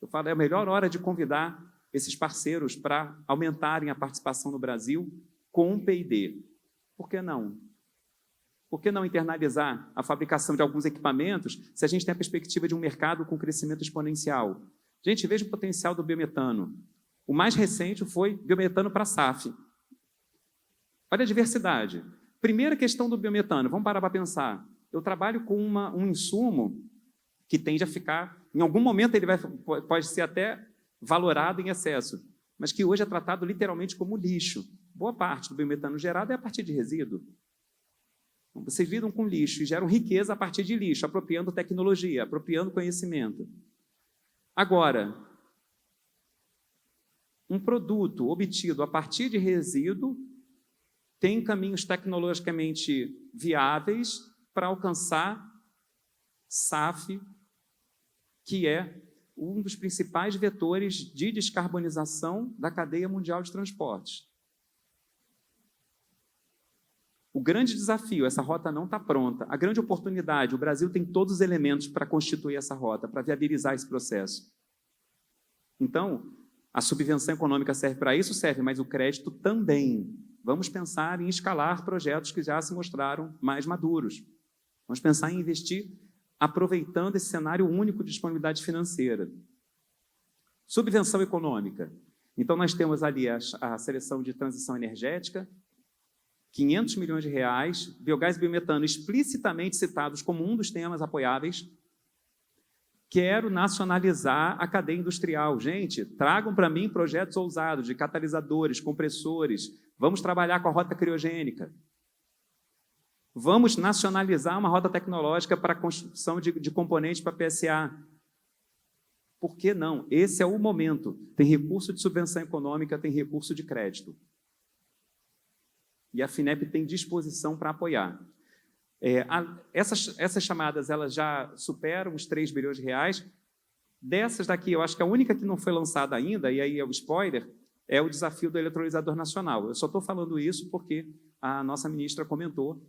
Eu falo, é a melhor hora de convidar esses parceiros para aumentarem a participação no Brasil com um P&D. Por que não? Por que não internalizar a fabricação de alguns equipamentos se a gente tem a perspectiva de um mercado com crescimento exponencial? Gente, veja o potencial do biometano. O mais recente foi biometano para SAF. Olha a diversidade. Primeira questão do biometano, vamos parar para pensar. Eu trabalho com um insumo que tende a ficar, em algum momento ele pode ser até valorado em excesso, mas que hoje é tratado literalmente como lixo. Boa parte do biometano gerado é a partir de resíduo. Então, vocês lidam com lixo e geram riqueza a partir de lixo, apropriando tecnologia, apropriando conhecimento. Agora, um produto obtido a partir de resíduo tem caminhos tecnologicamente viáveis para alcançar SAF, que é um dos principais vetores de descarbonização da cadeia mundial de transportes. O grande desafio, essa rota não está pronta. A grande oportunidade, o Brasil tem todos os elementos para constituir essa rota, para viabilizar esse processo. Então, a subvenção econômica serve para isso? Serve, mas o crédito também. Vamos pensar em escalar projetos que já se mostraram mais maduros. Vamos pensar em investir aproveitando esse cenário único de disponibilidade financeira. Subvenção econômica. Então, nós temos ali a seleção de transição energética, 500 milhões de reais, biogás e biometano explicitamente citados como um dos temas apoiáveis. Quero nacionalizar a cadeia industrial. Gente, tragam para mim projetos ousados de catalisadores, compressores. Vamos trabalhar com a rota criogênica. Vamos nacionalizar uma rota tecnológica para a construção de componentes para PSA. Por que não? Esse é o momento. Tem recurso de subvenção econômica, tem recurso de crédito. E a FINEP tem disposição para apoiar. Essas chamadas elas já superam os 3 bilhões de reais. Dessas daqui, eu acho que a única que não foi lançada ainda, e aí é o spoiler, é o desafio do eletrolisador nacional. Eu só estou falando isso porque a nossa ministra comentou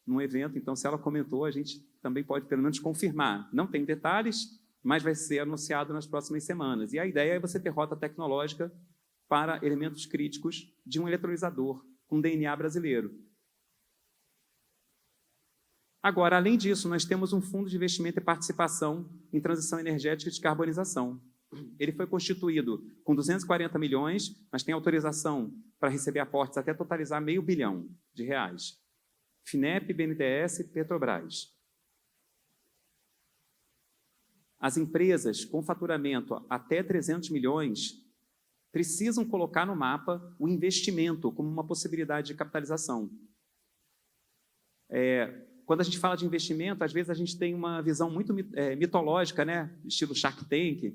num evento, então, se ela comentou, a gente também pode, pelo menos, confirmar. Não tem detalhes, mas vai ser anunciado nas próximas semanas. E a ideia é você ter rota tecnológica para elementos críticos de um eletrolisador com DNA brasileiro. Agora, além disso, nós temos um fundo de investimento e participação em transição energética e descarbonização. Ele foi constituído com 240 milhões, mas tem autorização para receber aportes até totalizar R$500 milhão. FINEP, BNDES e Petrobras. As empresas com faturamento até 300 milhões precisam colocar no mapa o investimento como uma possibilidade de capitalização. Quando a gente fala de investimento, às vezes a gente tem uma visão muito mitológica, né? Estilo Shark Tank.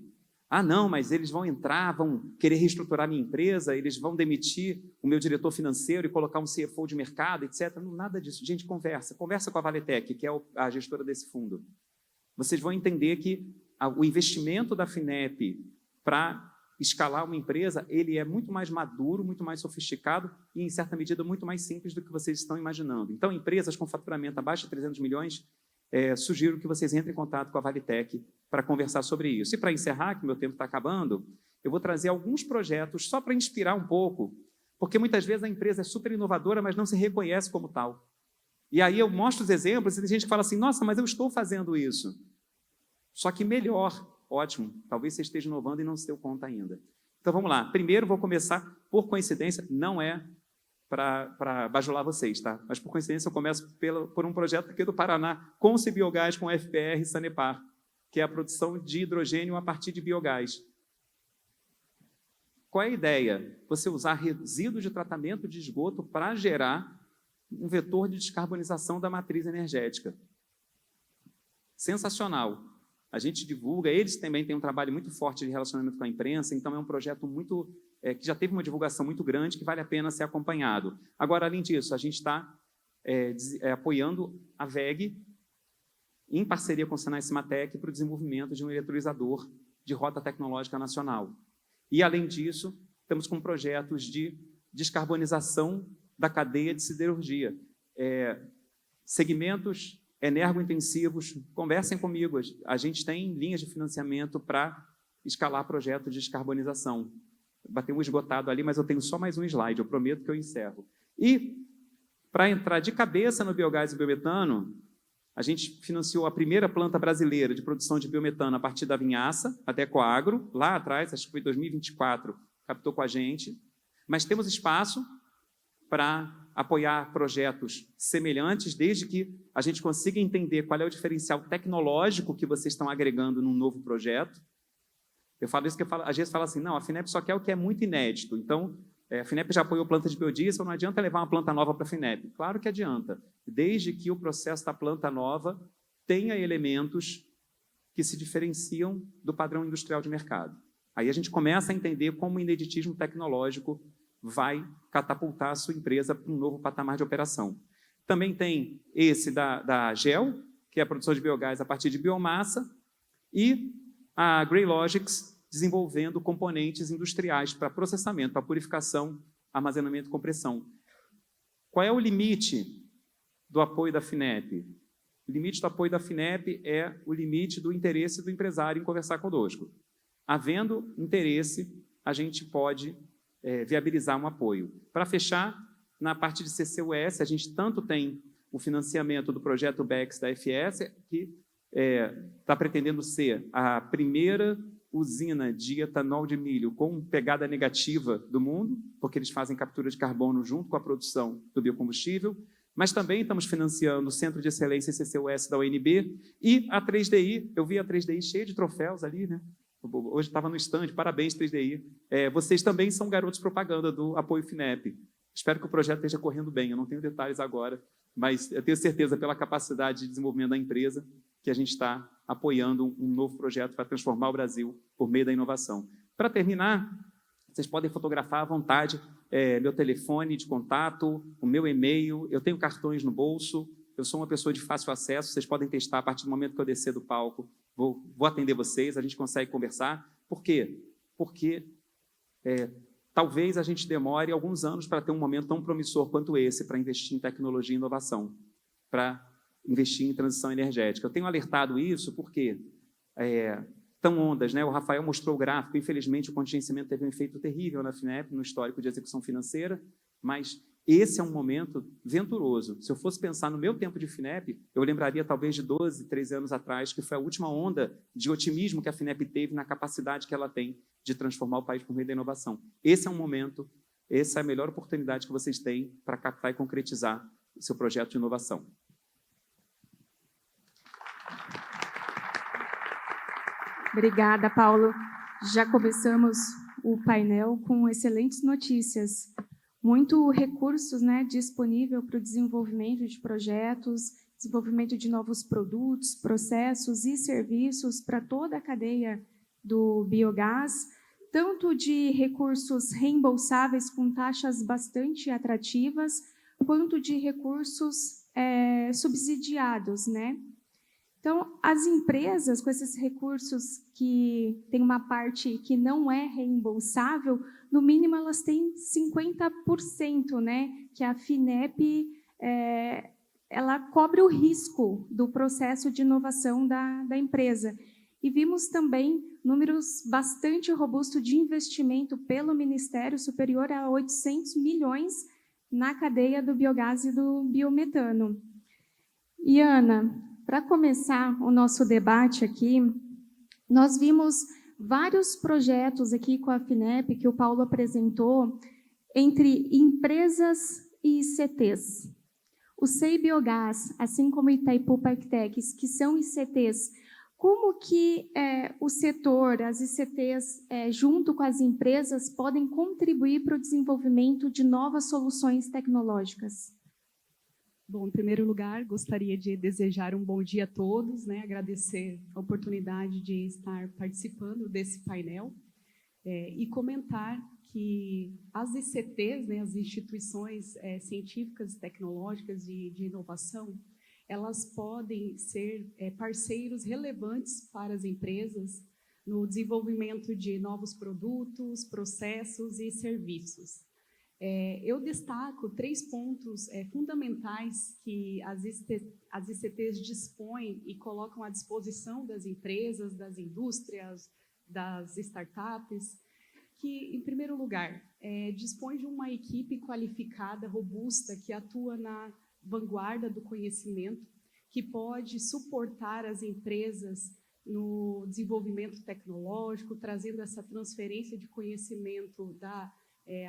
Ah, não, mas eles vão entrar, vão querer reestruturar minha empresa, eles vão demitir o meu diretor financeiro e colocar um CFO de mercado, etc. Não, nada disso. Gente, conversa com a Valetec, que é a gestora desse fundo. Vocês vão entender que o investimento da FINEP para escalar uma empresa, ele é muito mais maduro, muito mais sofisticado e, em certa medida, muito mais simples do que vocês estão imaginando. Então, empresas com faturamento abaixo de 300 milhões, sugiro que vocês entrem em contato com a Valetec para conversar sobre isso. E, para encerrar, que meu tempo está acabando, eu vou trazer alguns projetos só para inspirar um pouco, porque muitas vezes a empresa é super inovadora, mas não se reconhece como tal. E aí eu mostro os exemplos e tem gente que fala assim, nossa, mas eu estou fazendo isso. Só que melhor. Ótimo, talvez você esteja inovando e não se deu conta ainda. Então, vamos lá. Primeiro, vou começar, por coincidência, não é para bajular vocês, tá? Mas, por coincidência, eu começo por um projeto aqui do Paraná, com o Biogás, com a FPR e Sanepar, que é a produção de hidrogênio a partir de biogás. Qual é a ideia? Você usar resíduos de tratamento de esgoto para gerar um vetor de descarbonização da matriz energética. Sensacional. A gente divulga, eles também têm um trabalho muito forte de relacionamento com a imprensa, então é um projeto que já teve uma divulgação muito grande, que vale a pena ser acompanhado. Agora, além disso, a gente está apoiando a VEG, em parceria com o Senai Cimatec, para o desenvolvimento de um eletrolisador de rota tecnológica nacional. E, além disso, estamos com projetos de descarbonização da cadeia de siderurgia. Segmentos energointensivos, conversem comigo. A gente tem linhas de financiamento para escalar projetos de descarbonização. Bateu um esgotado ali, mas eu tenho só mais um slide, eu prometo que eu encerro. E, para entrar de cabeça no biogás e biometano, a gente financiou a primeira planta brasileira de produção de biometano a partir da vinhaça, a Decoagro, lá atrás, acho que foi em 2024, captou com a gente. Mas temos espaço para apoiar projetos semelhantes, desde que a gente consiga entender qual é o diferencial tecnológico que vocês estão agregando num novo projeto. Eu falo isso porque às vezes fala assim, não, a FINEP só quer o que é muito inédito. Então, a FINEP já apoiou planta de biodiesel, não adianta levar uma planta nova para a FINEP. Claro que adianta, desde que o processo da planta nova tenha elementos que se diferenciam do padrão industrial de mercado. Aí a gente começa a entender como o ineditismo tecnológico vai catapultar a sua empresa para um novo patamar de operação. Também tem esse da GEL, que é a produção de biogás a partir de biomassa, e a GreyLogics desenvolvendo componentes industriais para processamento, para purificação, armazenamento e compressão. Qual é o limite do apoio da FINEP? O limite do apoio da FINEP é o limite do interesse do empresário em conversar conosco. Havendo interesse, a gente pode viabilizar um apoio. Para fechar, na parte de CCUS, a gente tanto tem o financiamento do projeto BEX da FS, que está pretendendo ser a primeira usina de etanol de milho com pegada negativa do mundo, porque eles fazem captura de carbono junto com a produção do biocombustível, mas também estamos financiando o Centro de Excelência em CCUS da UNB e a 3DI. Eu vi a 3DI cheia de troféus ali, né? Hoje estava no stand, parabéns 3DI. Vocês também são garotos propaganda do apoio FINEP. Espero que o projeto esteja correndo bem, eu não tenho detalhes agora, mas eu tenho certeza, pela capacidade de desenvolvimento da empresa, que a gente está apoiando um novo projeto para transformar o Brasil por meio da inovação. Para terminar, vocês podem fotografar à vontade meu telefone de contato, o meu e-mail, eu tenho cartões no bolso, eu sou uma pessoa de fácil acesso, vocês podem testar a partir do momento que eu descer do palco, vou atender vocês, a gente consegue conversar. Por quê? Porque talvez a gente demore alguns anos para ter um momento tão promissor quanto esse para investir em tecnologia e inovação, para investir em transição energética. Eu tenho alertado isso porque estão ondas, né? O Rafael mostrou o gráfico, infelizmente o contingenciamento teve um efeito terrível na FINEP, no histórico de execução financeira, mas esse é um momento venturoso. Se eu fosse pensar no meu tempo de FINEP, eu lembraria talvez de 12, 13 anos atrás, que foi a última onda de otimismo que a FINEP teve na capacidade que ela tem de transformar o país por meio da inovação. Esse é um momento, essa é a melhor oportunidade que vocês têm para captar e concretizar o seu projeto de inovação. Obrigada, Paulo. Já começamos o painel com excelentes notícias. Muito recursos, né, disponível para o desenvolvimento de projetos, desenvolvimento de novos produtos, processos e serviços para toda a cadeia do biogás, tanto de recursos reembolsáveis com taxas bastante atrativas, quanto de recursos subsidiados, né? Então, as empresas com esses recursos que tem uma parte que não é reembolsável, no mínimo elas têm 50%, né? Que a FINEP ela cobre o risco do processo de inovação da empresa. E vimos também números bastante robustos de investimento pelo Ministério, superior a 800 milhões na cadeia do biogás e do biometano. E, Ana, para começar o nosso debate aqui, nós vimos vários projetos aqui com a FINEP que o Paulo apresentou entre empresas e ICTs. O SEI Biogás, assim como Itaipu Parktec, que são ICTs, como que o setor, as ICTs, junto com as empresas, podem contribuir para o desenvolvimento de novas soluções tecnológicas? Bom, em primeiro lugar, gostaria de desejar um bom dia a todos, né? Agradecer a oportunidade de estar participando desse painel e comentar que as ICTs, né, as instituições científicas e tecnológicas de inovação, elas podem ser parceiros relevantes para as empresas no desenvolvimento de novos produtos, processos e serviços. Eu destaco 3 pontos fundamentais que as ICTs dispõem e colocam à disposição das empresas, das indústrias, das startups, que, em primeiro lugar, dispõe de uma equipe qualificada, robusta, que atua na vanguarda do conhecimento, que pode suportar as empresas no desenvolvimento tecnológico, trazendo essa transferência de conhecimento da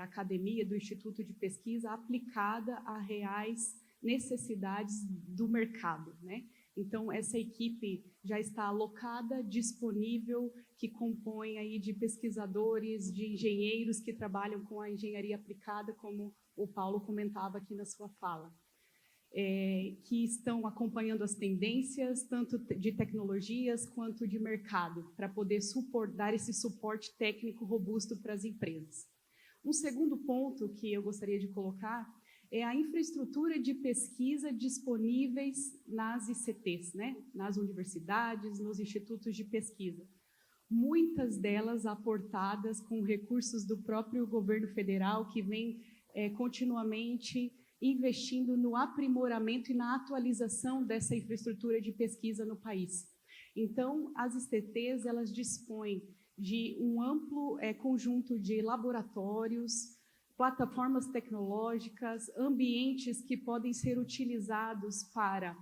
academia, do Instituto de Pesquisa, aplicada a reais necessidades do mercado, né? Então, essa equipe já está alocada, disponível, que compõe aí de pesquisadores, de engenheiros que trabalham com a engenharia aplicada, como o Paulo comentava aqui na sua fala, que estão acompanhando as tendências, tanto de tecnologias quanto de mercado, para poder dar esse suporte técnico robusto para as empresas. Um segundo ponto que eu gostaria de colocar é a infraestrutura de pesquisa disponíveis nas ICTs, né? Nas universidades, nos institutos de pesquisa. Muitas delas aportadas com recursos do próprio governo federal, que vem continuamente investindo no aprimoramento e na atualização dessa infraestrutura de pesquisa no país. Então, as ICTs, elas dispõem de um amplo conjunto de laboratórios, plataformas tecnológicas, ambientes que podem ser utilizados para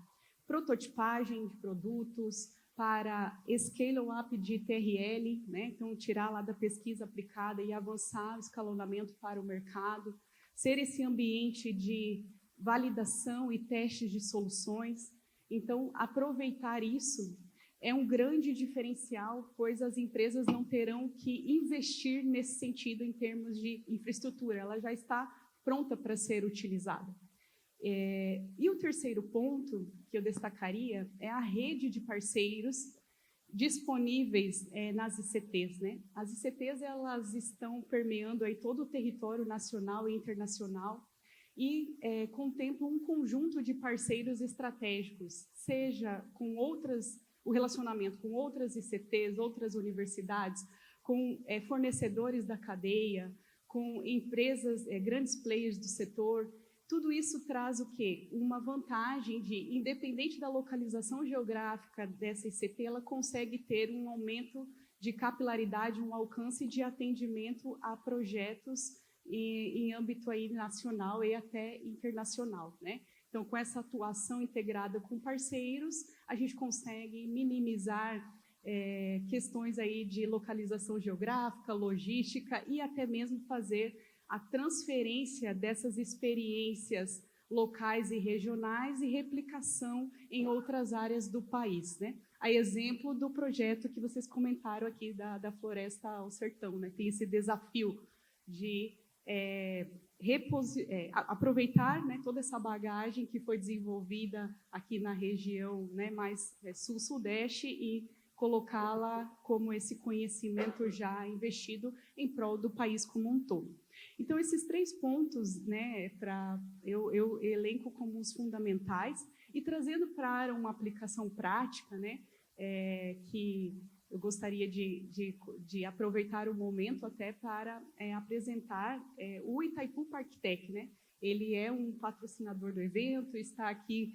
prototipagem de produtos, para scale-up de TRL, né? Então, tirar lá da pesquisa aplicada e avançar o escalonamento para o mercado, ser esse ambiente de validação e testes de soluções. Então, aproveitar isso é um grande diferencial, pois as empresas não terão que investir nesse sentido em termos de infraestrutura, ela já está pronta para ser utilizada. E o terceiro ponto que eu destacaria é a rede de parceiros disponíveis nas ICTs, né? As ICTs, elas estão permeando aí todo o território nacional e internacional e contemplam um conjunto de parceiros estratégicos, seja com o relacionamento com outras ICTs, outras universidades, com fornecedores da cadeia, com empresas, grandes players do setor. Tudo isso traz o quê? Uma vantagem de, independente da localização geográfica dessa ICT, ela consegue ter um aumento de capilaridade, um alcance de atendimento a projetos em âmbito aí nacional e até internacional, né? Então, com essa atuação integrada com parceiros, a gente consegue minimizar questões aí de localização geográfica, logística e até mesmo fazer a transferência dessas experiências locais e regionais e replicação em outras áreas do país, né? A exemplo do projeto que vocês comentaram aqui da Floresta ao Sertão, né? Tem esse desafio de aproveitar, né, toda essa bagagem que foi desenvolvida aqui na região, né, mais sul-sudeste e colocá-la como esse conhecimento já investido em prol do país como um todo. Então, esses 3 pontos, né, eu elenco como os fundamentais e trazendo para uma aplicação prática, né, que eu gostaria de aproveitar o momento até para apresentar o Itaipu Parktec, né? Ele é um patrocinador do evento, está aqui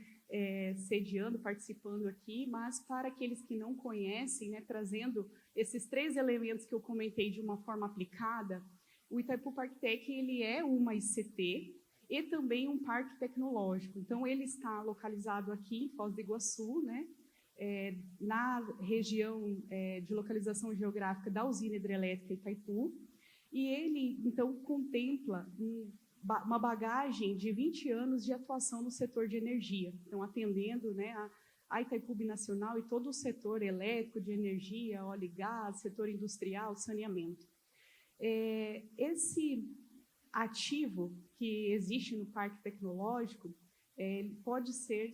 sediando, participando aqui, mas para aqueles que não conhecem, né, trazendo esses 3 elementos que eu comentei de uma forma aplicada, o Itaipu Parktec, ele é uma ICT e também um parque tecnológico. Então, ele está localizado aqui em Foz do Iguaçu, né? na região de localização geográfica da usina hidrelétrica Itaipu, e ele, então, contempla uma bagagem de 20 anos de atuação no setor de energia, então, atendendo, né, a Itaipu Binacional e todo o setor elétrico, de energia, óleo e gás, setor industrial, saneamento. Esse ativo que existe no parque tecnológico, ele pode ser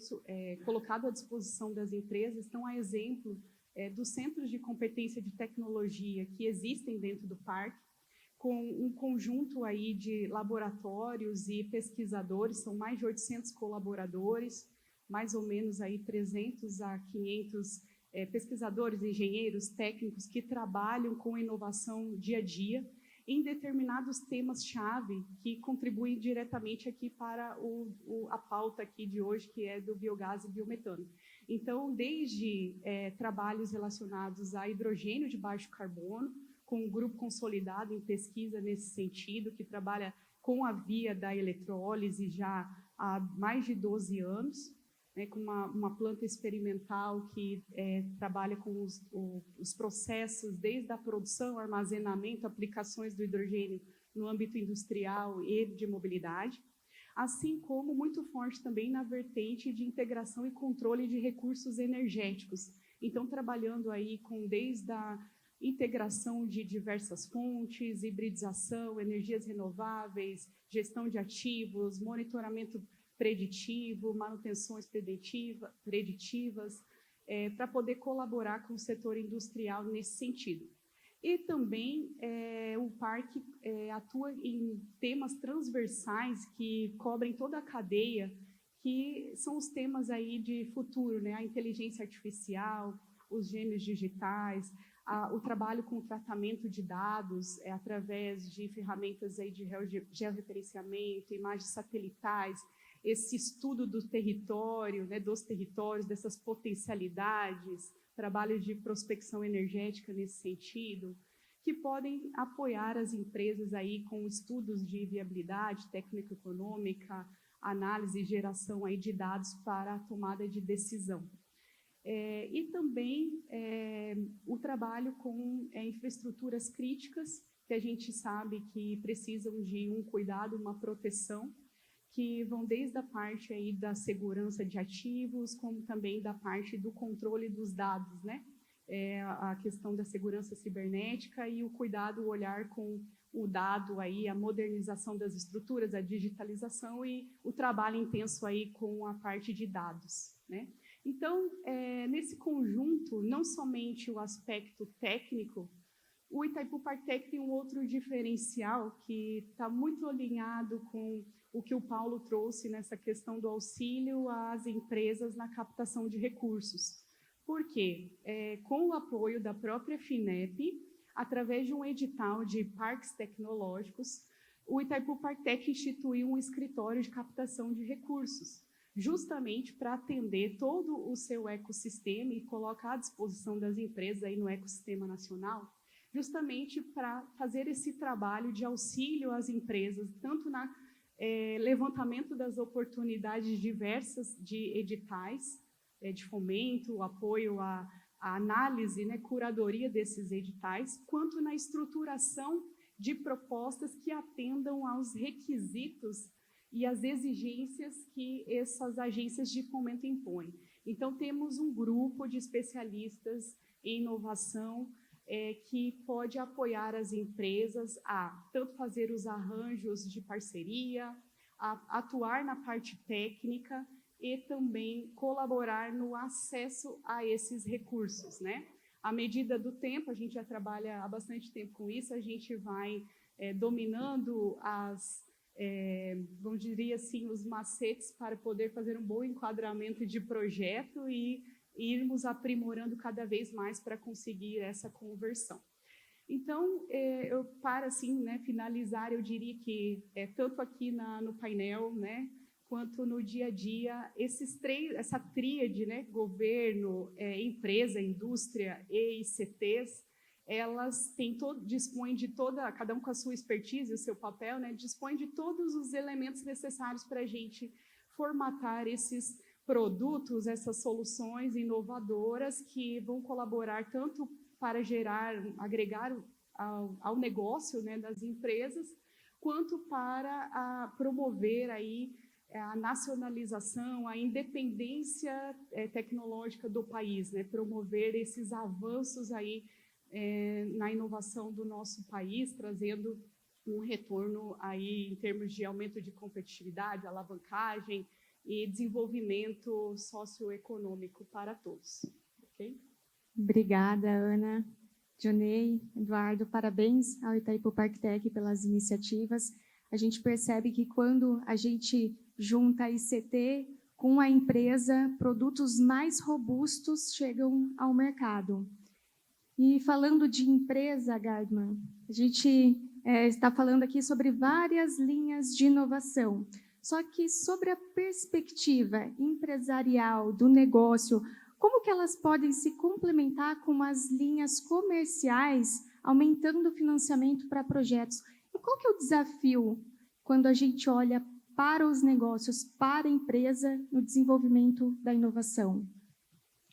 colocado à disposição das empresas, então, a exemplo dos centros de competência de tecnologia que existem dentro do parque, com um conjunto aí de laboratórios e pesquisadores, são mais de 800 colaboradores, mais ou menos aí 300 a 500 pesquisadores, engenheiros, técnicos que trabalham com inovação dia a dia, em determinados temas-chave que contribuem diretamente aqui para a pauta aqui de hoje, que é do biogás e biometano. Então, desde trabalhos relacionados a hidrogênio de baixo carbono, com um grupo consolidado em pesquisa nesse sentido, que trabalha com a via da eletrólise já há mais de 12 anos, né, com uma planta experimental que trabalha com os processos, desde a produção, armazenamento, aplicações do hidrogênio no âmbito industrial e de mobilidade, assim como muito forte também na vertente de integração e controle de recursos energéticos. Então, trabalhando aí com desde a integração de diversas fontes, hibridização, energias renováveis, gestão de ativos, monitoramento preditivo, manutenções preditivas, para poder colaborar com o setor industrial nesse sentido. E também o parque atua em temas transversais que cobrem toda a cadeia, que são os temas aí de futuro, né? A inteligência artificial, os gêmeos digitais, o trabalho com o tratamento de dados através de ferramentas aí de georreferenciamento, imagens satelitais, esse estudo do território, né, dos territórios, dessas potencialidades, trabalhos de prospecção energética nesse sentido, que podem apoiar as empresas aí com estudos de viabilidade técnico-econômica, análise e geração aí de dados para a tomada de decisão. E também o trabalho com infraestruturas críticas, que a gente sabe que precisam de um cuidado, uma proteção, que vão desde a parte aí da segurança de ativos, como também da parte do controle dos dados, né? A questão da segurança cibernética e o cuidado, o olhar com o dado aí, a modernização das estruturas, a digitalização e o trabalho intenso aí com a parte de dados, né? Então, nesse conjunto, não somente o aspecto técnico, o Itaipu Partec tem um outro diferencial que está muito alinhado com o que o Paulo trouxe nessa questão do auxílio às empresas na captação de recursos. Por quê? Com o apoio da própria FINEP, através de um edital de parques tecnológicos, o Itaipu Partec instituiu um escritório de captação de recursos, justamente para atender todo o seu ecossistema e colocar à disposição das empresas aí no ecossistema nacional, justamente para fazer esse trabalho de auxílio às empresas, tanto na levantamento das oportunidades diversas de editais, de fomento, apoio à análise, né, curadoria desses editais, quanto na estruturação de propostas que atendam aos requisitos e às exigências que essas agências de fomento impõem. Então, temos um grupo de especialistas em inovação que pode apoiar as empresas a tanto fazer os arranjos de parceria, a atuar na parte técnica e também colaborar no acesso a esses recursos, né? À medida do tempo, a gente já trabalha há bastante tempo com isso, a gente vai dominando vamos dizer assim, os macetes para poder fazer um bom enquadramento de projeto e irmos aprimorando cada vez mais para conseguir essa conversão. Então, para assim, né, finalizar, eu diria que tanto aqui no painel, né, quanto no dia a dia, essa tríade, né, governo, empresa, indústria e ICTs, elas dispõem de cada um com a sua expertise, o seu papel, né, dispõe de todos os elementos necessários para a gente formatar esses produtos, essas soluções inovadoras que vão colaborar tanto para agregar ao negócio, né, das empresas, quanto para promover aí a nacionalização, a independência tecnológica do país, né, promover esses avanços aí na inovação do nosso país, trazendo um retorno aí em termos de aumento de competitividade, alavancagem e desenvolvimento socioeconômico para todos. Okay? Obrigada, Ana. Dionei, Eduardo, parabéns ao Itaipu Parktec pelas iniciativas. A gente percebe que quando a gente junta a ICT com a empresa, produtos mais robustos chegam ao mercado. E falando de empresa, Gardman, a gente está falando aqui sobre várias linhas de inovação. Só que sobre a perspectiva empresarial do negócio, como que elas podem se complementar com as linhas comerciais, aumentando o financiamento para projetos? E qual que é o desafio quando a gente olha para os negócios, para a empresa, no desenvolvimento da inovação?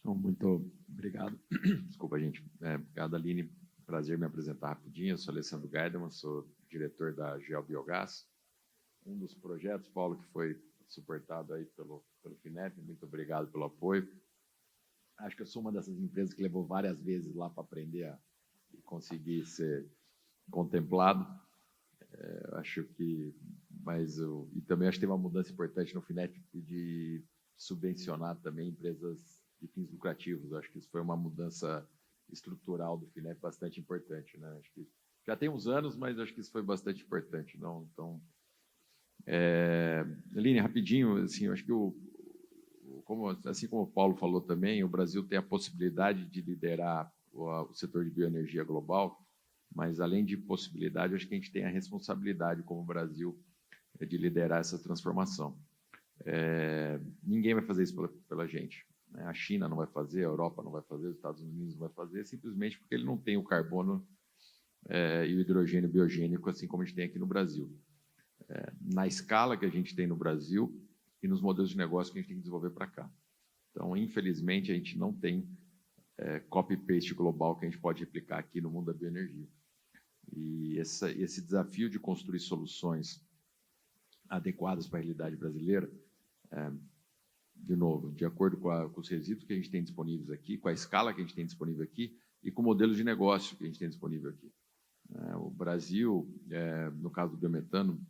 Muito obrigado. Desculpa, gente. Obrigado, Aline. Prazer me apresentar rapidinho. Eu sou Alessandro Gaidemann, sou diretor da Geobiogás. Um dos projetos, Paulo, que foi suportado aí pelo FINEP. Muito obrigado pelo apoio. Acho que eu sou uma dessas empresas que levou várias vezes lá para aprender a conseguir ser contemplado. Acho que, e também acho que tem uma mudança importante no FINEP de subvencionar também empresas de fins lucrativos. Acho que isso foi uma mudança estrutural do FINEP bastante importante, né? Acho que já tem uns anos, mas acho que isso foi bastante importante, não? Então, Aline, rapidinho, assim, eu acho que assim como o Paulo falou também, o Brasil tem a possibilidade de liderar o setor de bioenergia global, mas além de possibilidade, acho que a gente tem a responsabilidade como Brasil de liderar essa transformação. Ninguém vai fazer isso pela gente. A China não vai fazer, a Europa não vai fazer, os Estados Unidos não vai fazer, simplesmente porque ele não tem o carbono e o hidrogênio biogênico, assim como a gente tem aqui no Brasil. Na escala que a gente tem no Brasil e nos modelos de negócio que a gente tem que desenvolver para cá. Então, infelizmente, a gente não tem copy-paste global que a gente pode replicar aqui no mundo da bioenergia. E esse desafio de construir soluções adequadas para a realidade brasileira, de novo, de acordo com os resíduos que a gente tem disponíveis aqui, com a escala que a gente tem disponível aqui e com o modelo de negócio que a gente tem disponível aqui. O Brasil, no caso do biometano,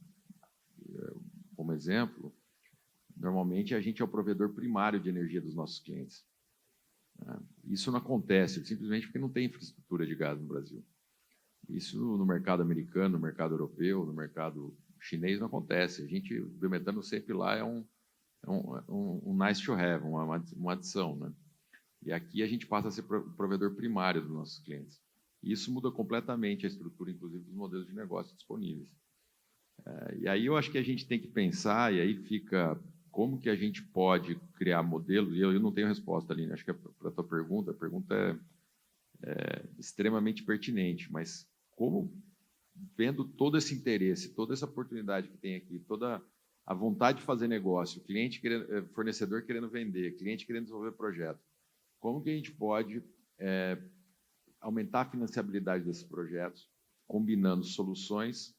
como exemplo, normalmente a gente é o provedor primário de energia dos nossos clientes. Isso não acontece simplesmente porque não tem infraestrutura de gás no Brasil. Isso no mercado americano, no mercado europeu, no mercado chinês não acontece. O biometano sempre lá é um nice to have, uma adição, né? E aqui a gente passa a ser provedor primário dos nossos clientes. E isso muda completamente a estrutura, inclusive, dos modelos de negócio disponíveis. E aí eu acho que a gente tem que pensar, e aí fica como que a gente pode criar modelos, e eu não tenho resposta, Aline, acho que para a tua pergunta, a pergunta é extremamente pertinente, mas como, vendo todo esse interesse, toda essa oportunidade que tem aqui, toda a vontade de fazer negócio, fornecedor querendo vender, cliente querendo desenvolver projeto, como que a gente pode aumentar a financiabilidade desses projetos, combinando soluções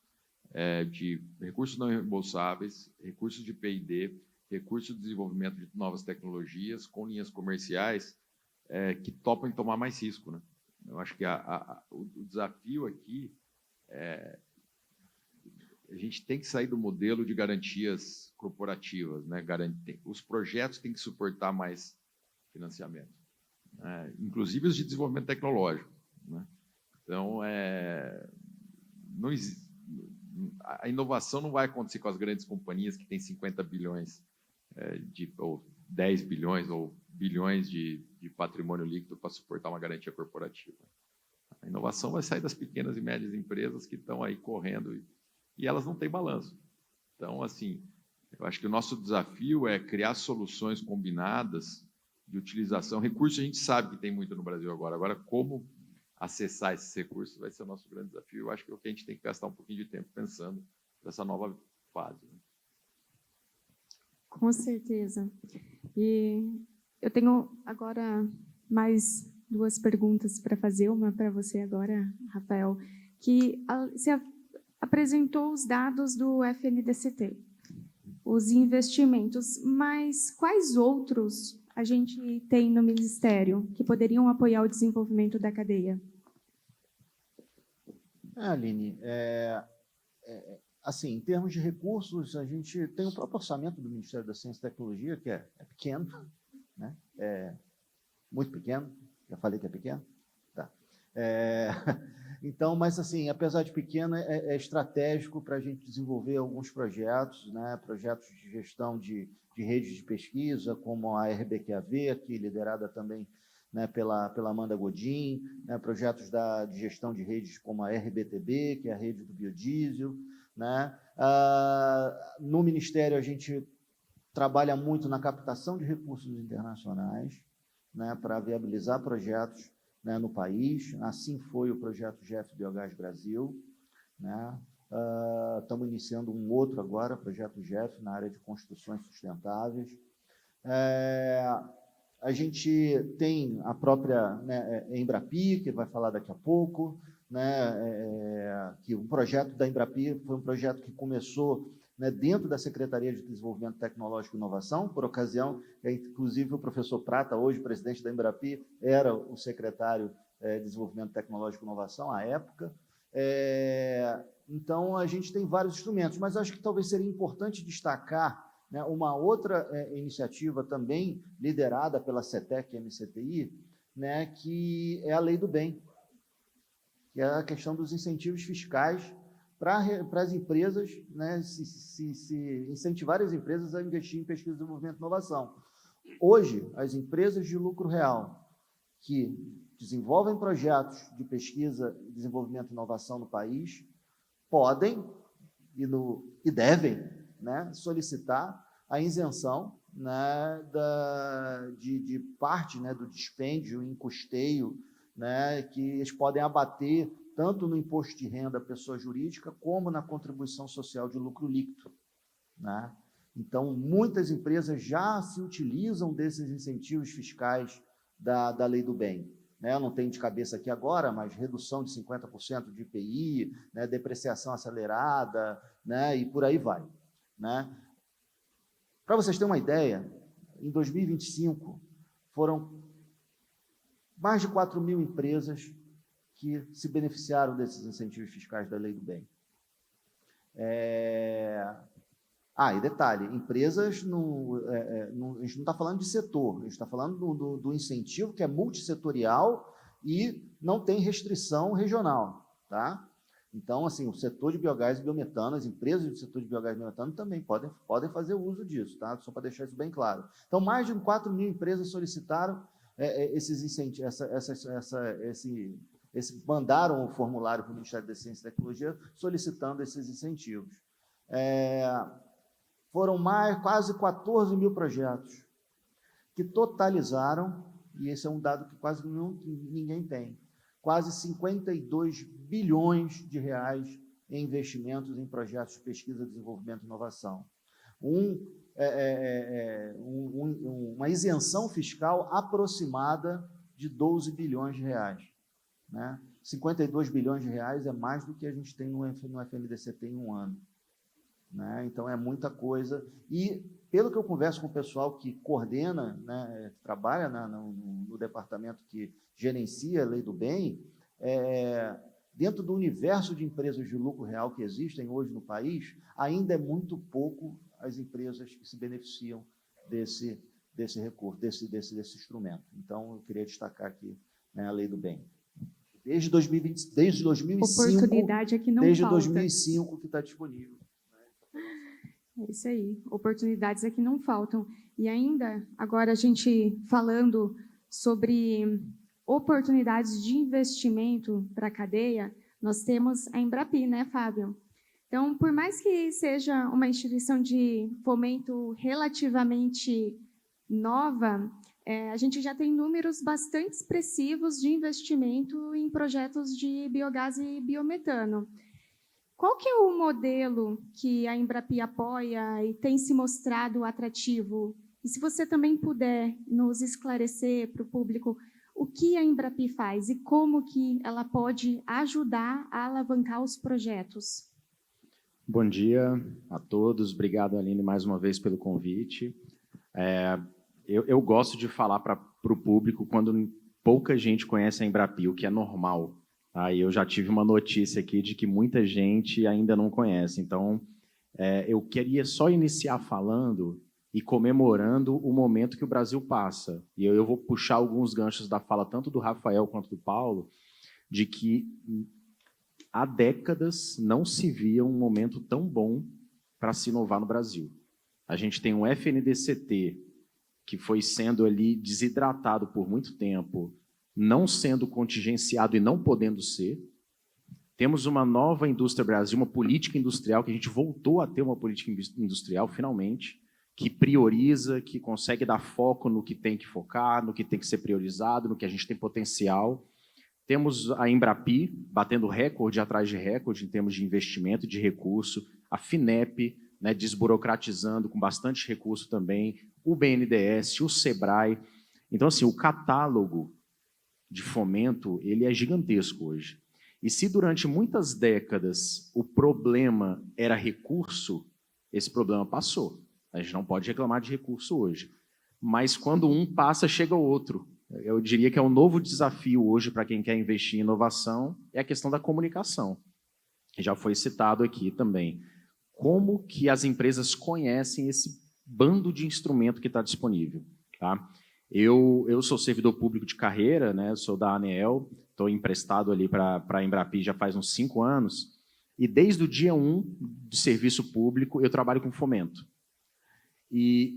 de recursos não reembolsáveis, recursos de P&D, recursos de desenvolvimento de novas tecnologias, com linhas comerciais que topam tomar mais risco, né? Eu acho que o desafio aqui a gente tem que sair do modelo de garantias corporativas, né? Os projetos têm que suportar mais financiamento, inclusive os de desenvolvimento tecnológico, né? Então, a inovação não vai acontecer com as grandes companhias que têm 50 bilhões ou 10 bilhões ou bilhões de patrimônio líquido para suportar uma garantia corporativa. A inovação vai sair das pequenas e médias empresas que estão aí correndo e elas não têm balanço. Então, assim, eu acho que o nosso desafio é criar soluções combinadas de utilização. Recursos a gente sabe que tem muito no Brasil agora. Agora, como acessar esses recursos vai ser o nosso grande desafio. Eu acho que é o que a gente tem que gastar um pouquinho de tempo pensando nessa nova fase, né? Com certeza. E eu tenho agora mais duas perguntas para fazer, uma para você agora, Rafael, que você apresentou os dados do FNDCT, os investimentos, mas quais outros a gente tem no Ministério que poderiam apoiar o desenvolvimento da cadeia? Aline, assim, em termos de recursos, a gente tem o próprio orçamento do Ministério da Ciência e Tecnologia, que é pequeno, né? É muito pequeno, já falei que é pequeno? Tá. Então, mas assim, apesar de pequeno, é estratégico para a gente desenvolver alguns projetos, né? Projetos de gestão de redes de pesquisa, como a RBQAV, aqui liderada também, né, pela Amanda Godin, né, projetos de gestão de redes como a RBTB, que é a rede do biodiesel, né? No Ministério, a gente trabalha muito na captação de recursos internacionais, né, para viabilizar projetos, né, no país. Assim foi o projeto GEF Biogás Brasil, né? Estamos iniciando um outro agora, projeto GEF, na área de construções sustentáveis. A gente tem a própria, né, Embrapi, que vai falar daqui a pouco, né, que o projeto da Embrapi foi um projeto que começou, né, dentro da Secretaria de Desenvolvimento Tecnológico e Inovação, por ocasião, inclusive o professor Prata, hoje presidente da Embrapi, era o secretário de Desenvolvimento Tecnológico e Inovação à época. Então, a gente tem vários instrumentos, mas acho que talvez seria importante destacar, né, uma outra iniciativa também liderada pela CETEC e MCTI, né, que é a Lei do Bem, que é a questão dos incentivos fiscais para as empresas, né, se incentivar as empresas a investir em pesquisa, desenvolvimento e inovação. Hoje, as empresas de lucro real que desenvolvem projetos de pesquisa, desenvolvimento e inovação no país podem e devem, né, solicitar a isenção, né, de parte, né, do dispêndio em custeio, né, que eles podem abater tanto no imposto de renda à pessoa jurídica como na contribuição social de lucro líquido, né? Então, muitas empresas já se utilizam desses incentivos fiscais da Lei do Bem, né? Eu não tenho de cabeça aqui agora, mas redução de 50% de IPI, né, depreciação acelerada, né, e por aí vai, né? Para vocês terem uma ideia, em 2025, foram mais de 4.000 empresas que se beneficiaram desses incentivos fiscais da Lei do Bem. E detalhe, empresas, a gente não está falando de setor, a gente está falando do incentivo que é multissetorial e não tem restrição regional, tá? Então, assim, o setor de biogás e biometano, as empresas do setor de biogás e biometano também podem fazer uso disso, tá? Só para deixar isso bem claro. Então, mais de 4.000 empresas solicitaram esses incentivos, mandaram o formulário para o Ministério da Ciência e Tecnologia solicitando esses incentivos. Foram quase 14.000 projetos que totalizaram, e esse é um dado que quase ninguém tem, quase 52 bilhões de reais em investimentos em projetos de pesquisa, desenvolvimento e inovação. Uma isenção fiscal aproximada de 12 bilhões de reais, né? 52 bilhões de reais é mais do que a gente tem no FNDCT em um ano, né? Então, é muita coisa. E, pelo que eu converso com o pessoal que coordena, né, trabalha no departamento que gerencia a Lei do Bem, dentro do universo de empresas de lucro real que existem hoje no país, ainda é muito pouco as empresas que se beneficiam desse recurso, desse instrumento. Então, eu queria destacar aqui, né, a Lei do Bem. Desde 2005, oportunidade é que não desde falta. 2005 que está disponível. É isso aí, oportunidades é que não faltam. E ainda, agora a gente falando sobre oportunidades de investimento para a cadeia, nós temos a Embrapi, né, Fábio? Então, por mais que seja uma instituição de fomento relativamente nova, a gente já tem números bastante expressivos de investimento em projetos de biogás e biometano. Qual que é o modelo que a Embrapi apoia e tem se mostrado atrativo? E se você também puder nos esclarecer para o público o que a Embrapi faz e como que ela pode ajudar a alavancar os projetos. Bom dia a todos. Obrigado, Aline, mais uma vez pelo convite. Eu gosto de falar para o público quando pouca gente conhece a Embrapi, o que é normal. Tá? E eu já tive uma notícia aqui de que muita gente ainda não conhece. Então, eu queria só iniciar falando e comemorando o momento que o Brasil passa. E eu vou puxar alguns ganchos da fala tanto do Rafael quanto do Paulo, de que há décadas não se via um momento tão bom para se inovar no Brasil. A gente tem um FNDCT que foi sendo ali desidratado por muito tempo, não sendo contingenciado e não podendo ser. Temos uma nova indústria Brasil, uma política industrial, que a gente voltou a ter uma política industrial, finalmente, que prioriza, que consegue dar foco no que tem que focar, no que tem que ser priorizado, no que a gente tem potencial. Temos a Embrapi batendo recorde atrás de recorde em termos de investimento, de recurso, a FINEP, né, desburocratizando com bastante recurso também, o BNDES, o SEBRAE. Então, assim, o catálogo de fomento ele é gigantesco hoje. E se durante muitas décadas o problema era recurso, esse problema passou. A gente não pode reclamar de recurso hoje. Mas quando um passa, chega o outro. Eu diria que é um novo desafio hoje para quem quer investir em inovação, é a questão da comunicação. Já foi citado aqui também. Como que as empresas conhecem esse bando de instrumento que está disponível? Tá? Eu sou servidor público de carreira, né? Sou da ANEEL, estou emprestado ali para a Embrapi já faz uns 5 anos, e desde o dia 1 de serviço público eu trabalho com fomento. E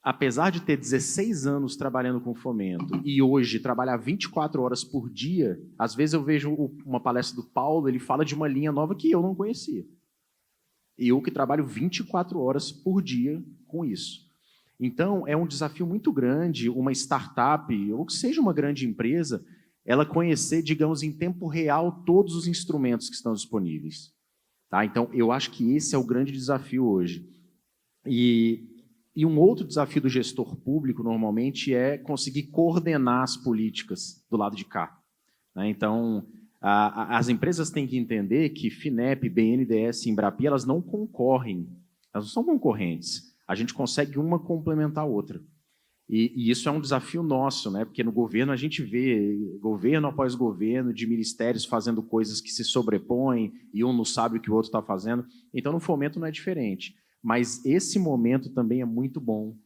apesar de ter 16 anos trabalhando com fomento e hoje trabalhar 24 horas por dia, às vezes eu vejo uma palestra do Paulo, ele fala de uma linha nova que eu não conhecia. E eu que trabalho 24 horas por dia com isso. Então, é um desafio muito grande uma startup, ou que seja uma grande empresa, ela conhecer, digamos, em tempo real todos os instrumentos que estão disponíveis. Tá? Então, eu acho que esse é o grande desafio hoje. E um outro desafio do gestor público, normalmente, é conseguir coordenar as políticas do lado de cá. Né? Então, as empresas têm que entender que FINEP, BNDES e Embrapi, elas não concorrem, elas não são concorrentes. A gente consegue uma complementar a outra. E isso é um desafio nosso, né? Porque no governo a gente vê governo após governo de ministérios fazendo coisas que se sobrepõem e um não sabe o que o outro está fazendo. Então, no fomento não é diferente. Mas esse momento também é muito bom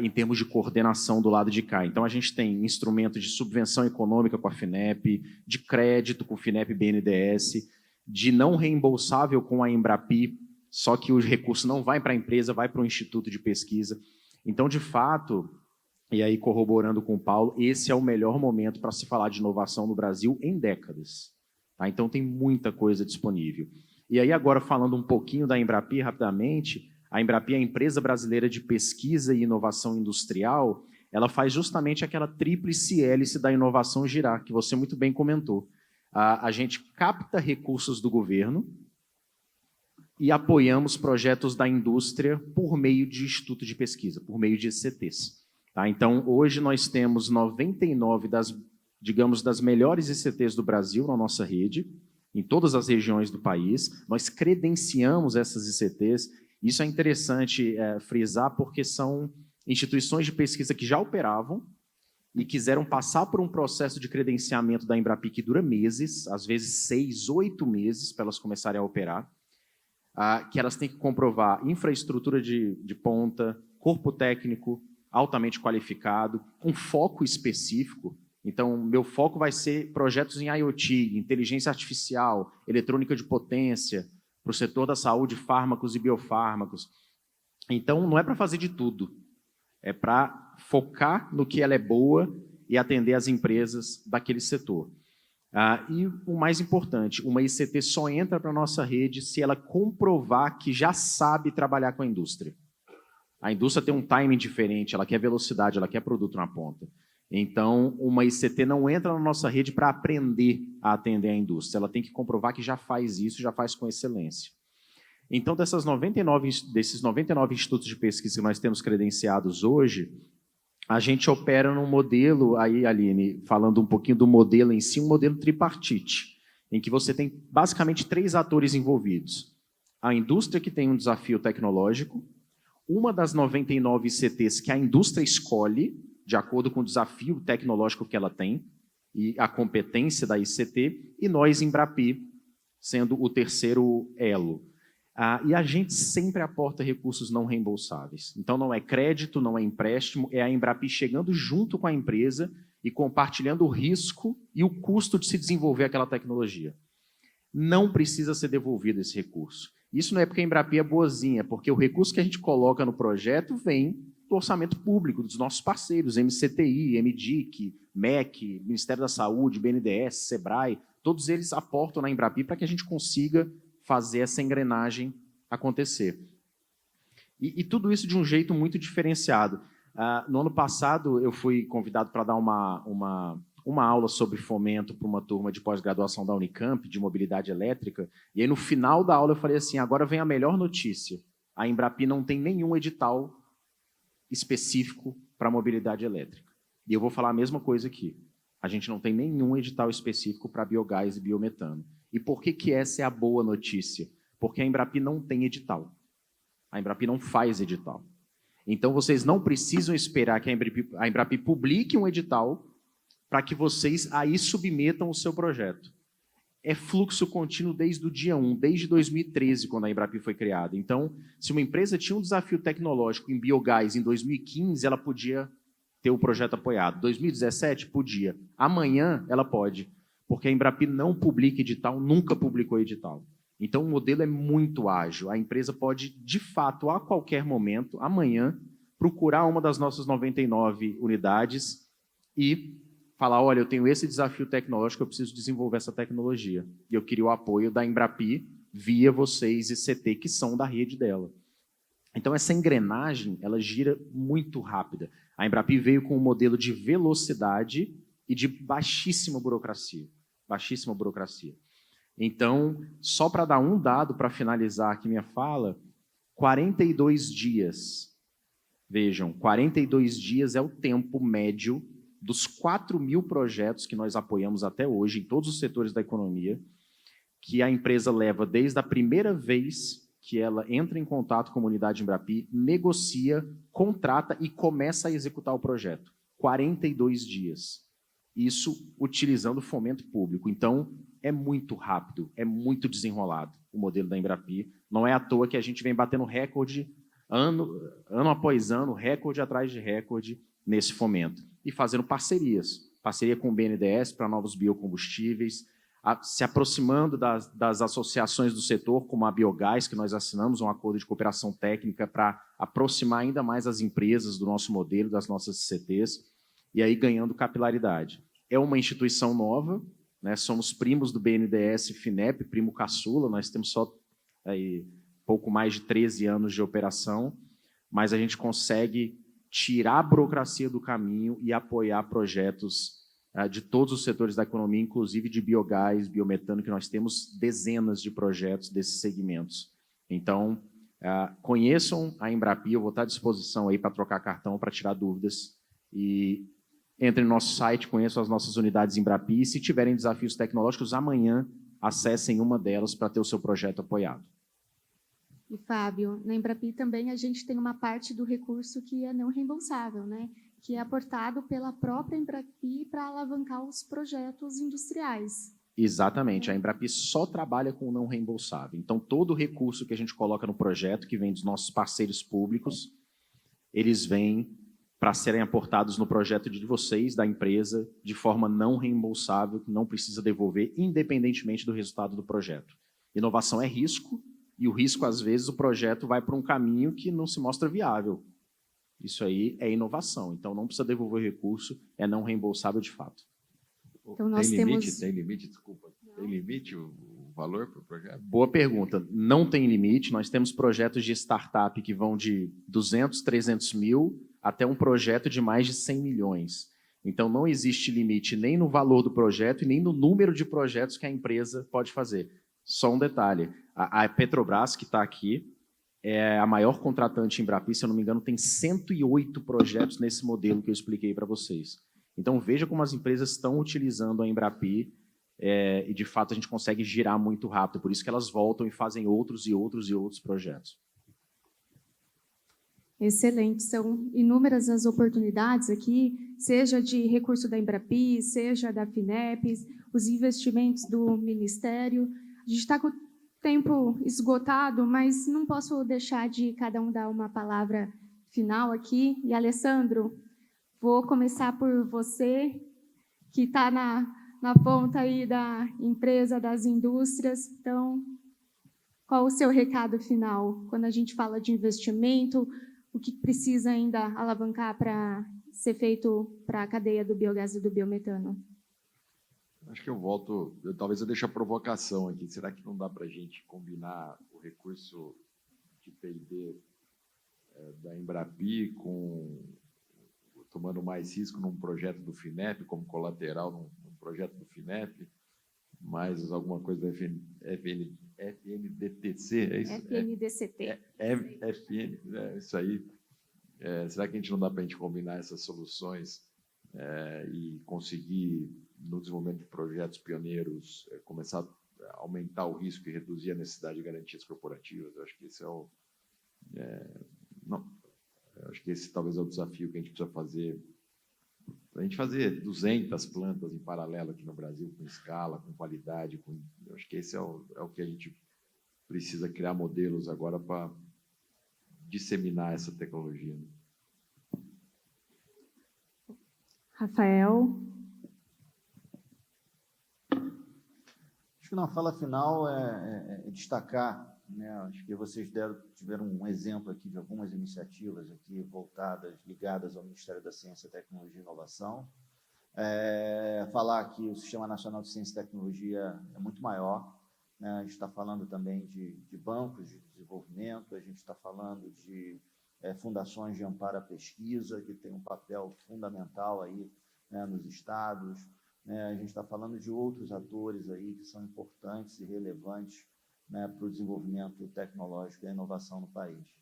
em termos de coordenação do lado de cá. Então, a gente tem instrumento de subvenção econômica com a FINEP, de crédito com o FINEP e BNDES, de não reembolsável com a Embrapi, só que o recurso não vai para a empresa, vai para o instituto de pesquisa. Então, de fato, e aí corroborando com o Paulo, esse é o melhor momento para se falar de inovação no Brasil em décadas. Tá? Então, tem muita coisa disponível. E aí, agora, falando um pouquinho da Embrapi rapidamente, a Embrapi é a empresa brasileira de pesquisa e inovação industrial, ela faz justamente aquela tríplice hélice da inovação girar, que você muito bem comentou. A gente capta recursos do governo e apoiamos projetos da indústria por meio de instituto de pesquisa, por meio de ICTs. Tá? Então, hoje nós temos 99 das melhores ICTs do Brasil na nossa rede, em todas as regiões do país. Nós credenciamos essas ICTs. Isso é interessante frisar, porque são instituições de pesquisa que já operavam e quiseram passar por um processo de credenciamento da Embrapi que dura meses, às vezes 6, 8 meses, para elas começarem a operar, que elas têm que comprovar infraestrutura de ponta, corpo técnico altamente qualificado, um foco específico. Então, meu foco vai ser projetos em IoT, inteligência artificial, eletrônica de potência, para o setor da saúde, fármacos e biofármacos. Então, não é para fazer de tudo, é para focar no que ela é boa e atender as empresas daquele setor. E o mais importante, uma ICT só entra para a nossa rede se ela comprovar que já sabe trabalhar com a indústria. A indústria tem um timing diferente, ela quer velocidade, ela quer produto na ponta. Então, uma ICT não entra na nossa rede para aprender a atender a indústria, ela tem que comprovar que já faz isso, já faz com excelência. Então, desses 99 institutos de pesquisa que nós temos credenciados hoje, a gente opera num modelo, aí, Aline, falando um pouquinho do modelo em si, um modelo tripartite, em que você tem basicamente 3 atores envolvidos. A indústria, que tem um desafio tecnológico, uma das 99 ICTs que a indústria escolhe, de acordo com o desafio tecnológico que ela tem, e a competência da ICT, e nós, Embrapi, sendo o terceiro elo. E a gente sempre aporta recursos não reembolsáveis. Então, não é crédito, não é empréstimo, é a Embrapi chegando junto com a empresa e compartilhando o risco e o custo de se desenvolver aquela tecnologia. Não precisa ser devolvido esse recurso. Isso não é porque a Embrapi é boazinha, porque o recurso que a gente coloca no projeto vem do orçamento público, dos nossos parceiros, MCTI, MDIC, MEC, Ministério da Saúde, BNDES, SEBRAE, todos eles aportam na Embrapi para que a gente consiga fazer essa engrenagem acontecer. E tudo isso de um jeito muito diferenciado. No ano passado, eu fui convidado para dar uma aula sobre fomento para uma turma de pós-graduação da Unicamp, de mobilidade elétrica, e aí no final da aula eu falei assim, agora vem a melhor notícia, a Embrapi não tem nenhum edital específico para mobilidade elétrica. E eu vou falar a mesma coisa aqui. A gente não tem nenhum edital específico para biogás e biometano. E por que essa é a boa notícia? Porque a Embrapi não tem edital. A Embrapi não faz edital. Então, vocês não precisam esperar que a Embrapi publique um edital para que vocês aí submetam o seu projeto. É fluxo contínuo desde o dia 1, desde 2013, quando a Embrapi foi criada. Então, se uma empresa tinha um desafio tecnológico em biogás em 2015, ela podia ter o projeto apoiado. 2017, podia. Amanhã, ela pode, porque a Embrapi não publica edital, nunca publicou edital. Então, o modelo é muito ágil. A empresa pode, de fato, a qualquer momento, amanhã, procurar uma das nossas 99 unidades e falar, olha, eu tenho esse desafio tecnológico, eu preciso desenvolver essa tecnologia. E eu queria o apoio da Embrapi via vocês e CT, que são da rede dela. Então, essa engrenagem, ela gira muito rápida. A Embrapi veio com um modelo de velocidade e de baixíssima burocracia. Baixíssima burocracia. Então, só para dar um dado, para finalizar aqui minha fala, 42 dias. Vejam, 42 dias é o tempo médio dos 4.000 projetos que nós apoiamos até hoje, em todos os setores da economia, que a empresa leva desde a primeira vez que ela entra em contato com a unidade Embrapi, negocia, contrata e começa a executar o projeto. 42 dias. Isso utilizando o fomento público. Então, é muito rápido, é muito desenrolado o modelo da Embrapi. Não é à toa que a gente vem batendo recorde, ano após ano, recorde atrás de recorde nesse fomento. E fazendo parcerias. Parceria com o BNDES para novos biocombustíveis, se aproximando das associações do setor, como a Biogás, que nós assinamos um acordo de cooperação técnica para aproximar ainda mais as empresas do nosso modelo, das nossas CTs, e aí ganhando capilaridade. É uma instituição nova, né? Somos primos do BNDES e FINEP, primo caçula, nós temos só aí, pouco mais de 13 anos de operação, mas a gente consegue tirar a burocracia do caminho e apoiar projetos de todos os setores da economia, inclusive de biogás, biometano, que nós temos dezenas de projetos desses segmentos. Então, conheçam a Embrapi, eu vou estar à disposição aí para trocar cartão, para tirar dúvidas, e entrem no nosso site, conheçam as nossas unidades Embrapi, e se tiverem desafios tecnológicos, amanhã acessem uma delas para ter o seu projeto apoiado. E, Fábio, na Embrapi também a gente tem uma parte do recurso que é não reembolsável, né? Que é aportado pela própria Embrapi para alavancar os projetos industriais. Exatamente, a Embrapi só trabalha com o não reembolsável. Então, todo o recurso que a gente coloca no projeto, que vem dos nossos parceiros públicos, eles vêm para serem aportados no projeto de vocês, da empresa, de forma não reembolsável, que não precisa devolver, independentemente do resultado do projeto. Inovação é risco, e o risco, às vezes, o projeto vai para um caminho que não se mostra viável. Isso aí é inovação, então não precisa devolver o recurso, é não reembolsável de fato. Então, nós tem limite, temos... tem limite, desculpa. Tem limite o valor para o projeto? Boa pergunta. Não tem limite, nós temos projetos de startup que vão de 200, 300 mil até um projeto de mais de 100 milhões. Então, não existe limite nem no valor do projeto e nem no número de projetos que a empresa pode fazer. Só um detalhe, a Petrobras, que está aqui, é a maior contratante em Embrapi, se eu não me engano, tem 108 projetos nesse modelo que eu expliquei para vocês. Então, veja como as empresas estão utilizando a Embrapi e, de fato, a gente consegue girar muito rápido. Por isso que elas voltam e fazem outros e outros e outros projetos. Excelente, são inúmeras as oportunidades aqui, seja de recurso da Embrapi, seja da Finep, os investimentos do Ministério. A gente está com o tempo esgotado, mas não posso deixar de cada um dar uma palavra final aqui. E, Alessandro, vou começar por você, que está na ponta aí da empresa, das indústrias. Então, qual o seu recado final? Quando a gente fala de investimento, o que precisa ainda alavancar para ser feito para a cadeia do biogás e do biometano? Acho que talvez eu deixe a provocação aqui. Será que não dá para a gente combinar o recurso de P&D da Embrapi tomando mais risco num projeto do Finep, como colateral num projeto do Finep, mais alguma coisa do FNDTC, é isso? FNDCT. Isso aí. Será que a gente não dá para a gente combinar essas soluções e conseguir, no desenvolvimento de projetos pioneiros, começar a aumentar o risco e reduzir a necessidade de garantias corporativas? Eu acho que esse acho que esse talvez é o desafio que a gente precisa fazer. Para a gente fazer 200 plantas em paralelo aqui no Brasil, com escala, com qualidade, eu acho que esse é o que a gente precisa criar modelos agora para disseminar essa tecnologia. Rafael. Acho que na fala final é destacar, né, acho que vocês tiveram um exemplo aqui de algumas iniciativas aqui voltadas, ligadas ao Ministério da Ciência, Tecnologia e Inovação. Falar que o Sistema Nacional de Ciência e Tecnologia é muito maior, né? A gente está falando também de bancos de desenvolvimento, a gente está falando de fundações de amparo à pesquisa, que tem um papel fundamental aí, né, nos estados, né? A gente está falando de outros atores aí que são importantes e relevantes, né, para o desenvolvimento tecnológico e a inovação no país.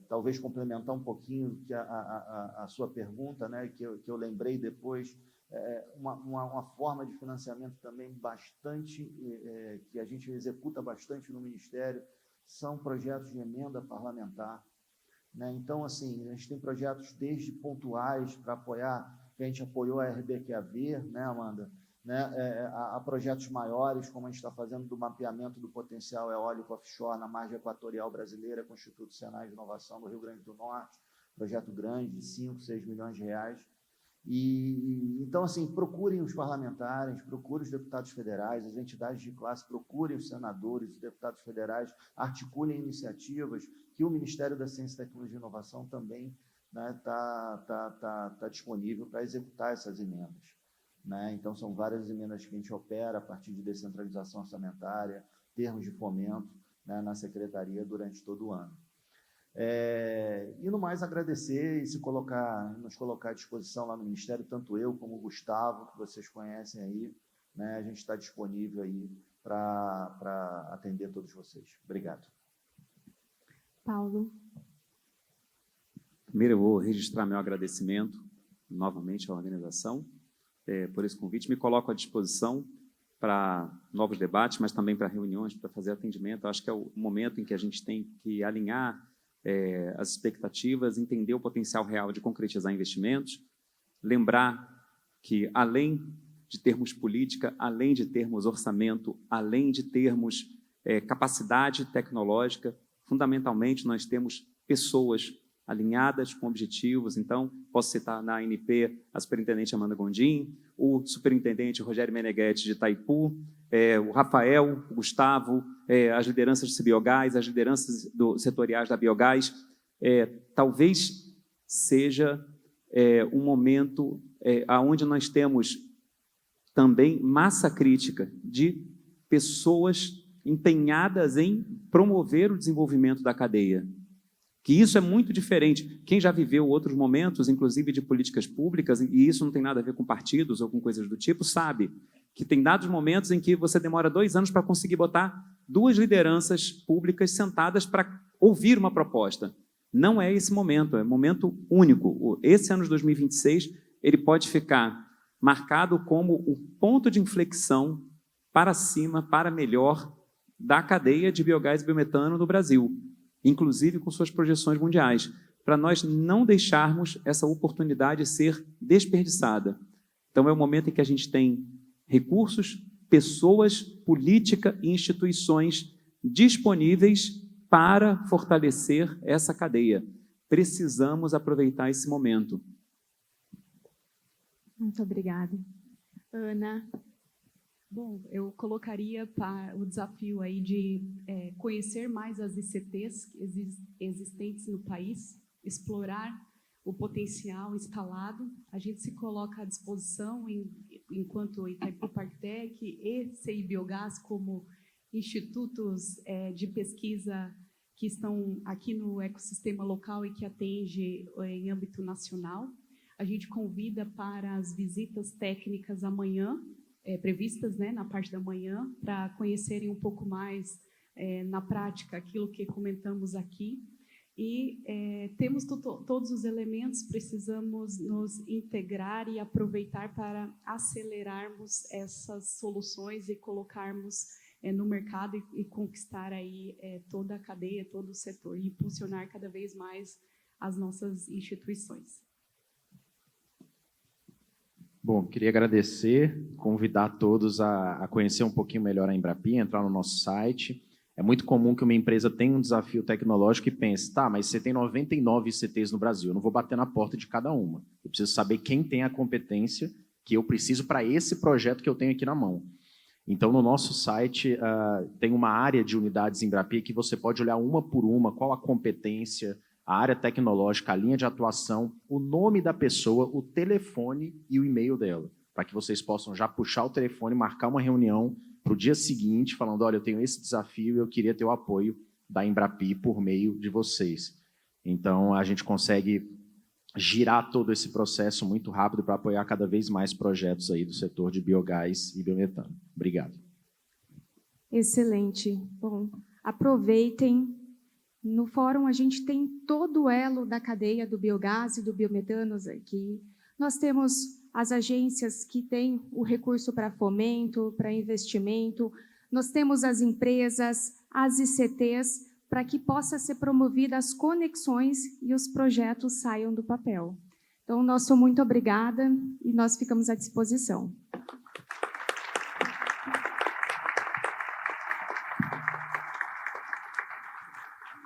Talvez complementar um pouquinho que a sua pergunta, né, que eu lembrei depois, uma forma de financiamento também bastante, que a gente executa bastante no Ministério, são projetos de emenda parlamentar, né? Então, assim, a gente tem projetos desde pontuais para apoiar, que a gente apoiou a RBQAV, né, Amanda? Né, a projetos maiores, como a gente está fazendo do mapeamento do potencial eólico offshore na margem equatorial brasileira, com o Instituto Senai de Inovação do Rio Grande do Norte, projeto grande de 5, 6 milhões de reais. Então, assim, procurem os parlamentares, procurem os deputados federais, as entidades de classe, procurem os senadores, os deputados federais, articulem iniciativas que o Ministério da Ciência, Tecnologia e Inovação também tá disponível para executar essas emendas, né? Então, são várias emendas que a gente opera a partir de descentralização orçamentária, termos de fomento, né, na Secretaria durante todo o ano. E, no mais, agradecer e nos colocar à disposição lá no Ministério, tanto eu como o Gustavo, que vocês conhecem aí, né? A gente está disponível aí para atender todos vocês. Obrigado. Paulo. Primeiro, eu vou registrar meu agradecimento novamente à organização por esse convite. Me coloco à disposição para novos debates, mas também para reuniões, para fazer atendimento. Eu acho que é o momento em que a gente tem que alinhar as expectativas, entender o potencial real de concretizar investimentos, lembrar que, além de termos política, além de termos orçamento, além de termos capacidade tecnológica, fundamentalmente nós temos pessoas alinhadas com objetivos. Então, posso citar na ANP a superintendente Amanda Gondim, o superintendente Rogério Meneghetti de Itaipu, o Rafael, o Gustavo, as lideranças do Cibiogás, as lideranças setoriais da Biogás. Talvez seja um momento onde nós temos também massa crítica de pessoas empenhadas em promover o desenvolvimento da cadeia. Que isso é muito diferente. Quem já viveu outros momentos, inclusive de políticas públicas, e isso não tem nada a ver com partidos ou com coisas do tipo, sabe que tem dados momentos em que você demora 2 anos para conseguir botar 2 lideranças públicas sentadas para ouvir uma proposta. Não é esse momento, é um momento único. Esse ano de 2026, ele pode ficar marcado como o ponto de inflexão para cima, para melhor, da cadeia de biogás e biometano no Brasil, inclusive com suas projeções mundiais, para nós não deixarmos essa oportunidade ser desperdiçada. Então, é o momento em que a gente tem recursos, pessoas, política e instituições disponíveis para fortalecer essa cadeia. Precisamos aproveitar esse momento. Muito obrigada. Ana. Bom, eu colocaria o desafio aí de conhecer mais as ICTs existentes no país, explorar o potencial instalado. A gente se coloca à disposição, enquanto Itaipu Parktec e CI Biogás, como institutos de pesquisa que estão aqui no ecossistema local e que atende em âmbito nacional. A gente convida para as visitas técnicas amanhã, previstas, né, na parte da manhã, para conhecerem um pouco mais na prática aquilo que comentamos aqui. E temos todos os elementos, precisamos nos integrar e aproveitar para acelerarmos essas soluções e colocarmos no mercado e conquistar aí toda a cadeia, todo o setor, e impulsionar cada vez mais as nossas instituições. Bom, queria agradecer, convidar todos a conhecer um pouquinho melhor a Embrapi, entrar no nosso site. É muito comum que uma empresa tenha um desafio tecnológico e pense, tá, mas você tem 99 ICTs no Brasil, eu não vou bater na porta de cada uma. Eu preciso saber quem tem a competência que eu preciso para esse projeto que eu tenho aqui na mão. Então, no nosso site, tem uma área de unidades Embrapi que você pode olhar uma por uma, qual a competência, a área tecnológica, a linha de atuação, o nome da pessoa, o telefone e o e-mail dela, para que vocês possam já puxar o telefone, marcar uma reunião para o dia seguinte, falando, olha, eu tenho esse desafio e eu queria ter o apoio da Embrapi por meio de vocês. Então, a gente consegue girar todo esse processo muito rápido para apoiar cada vez mais projetos aí do setor de biogás e biometano. Obrigado. Excelente. Bom, aproveitem. No fórum, a gente tem todo o elo da cadeia do biogás e do biometano aqui. Nós temos as agências que têm o recurso para fomento, para investimento. Nós temos as empresas, as ICTs, para que possa ser promovida as conexões e os projetos saiam do papel. Então, nosso muito obrigada e nós ficamos à disposição.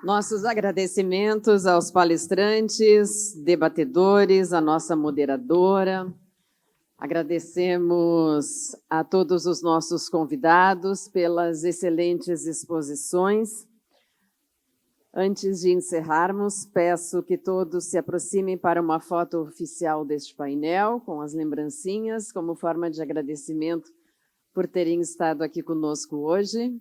Nossos agradecimentos aos palestrantes, debatedores, à nossa moderadora. Agradecemos a todos os nossos convidados pelas excelentes exposições. Antes de encerrarmos, peço que todos se aproximem para uma foto oficial deste painel, com as lembrancinhas, como forma de agradecimento por terem estado aqui conosco hoje.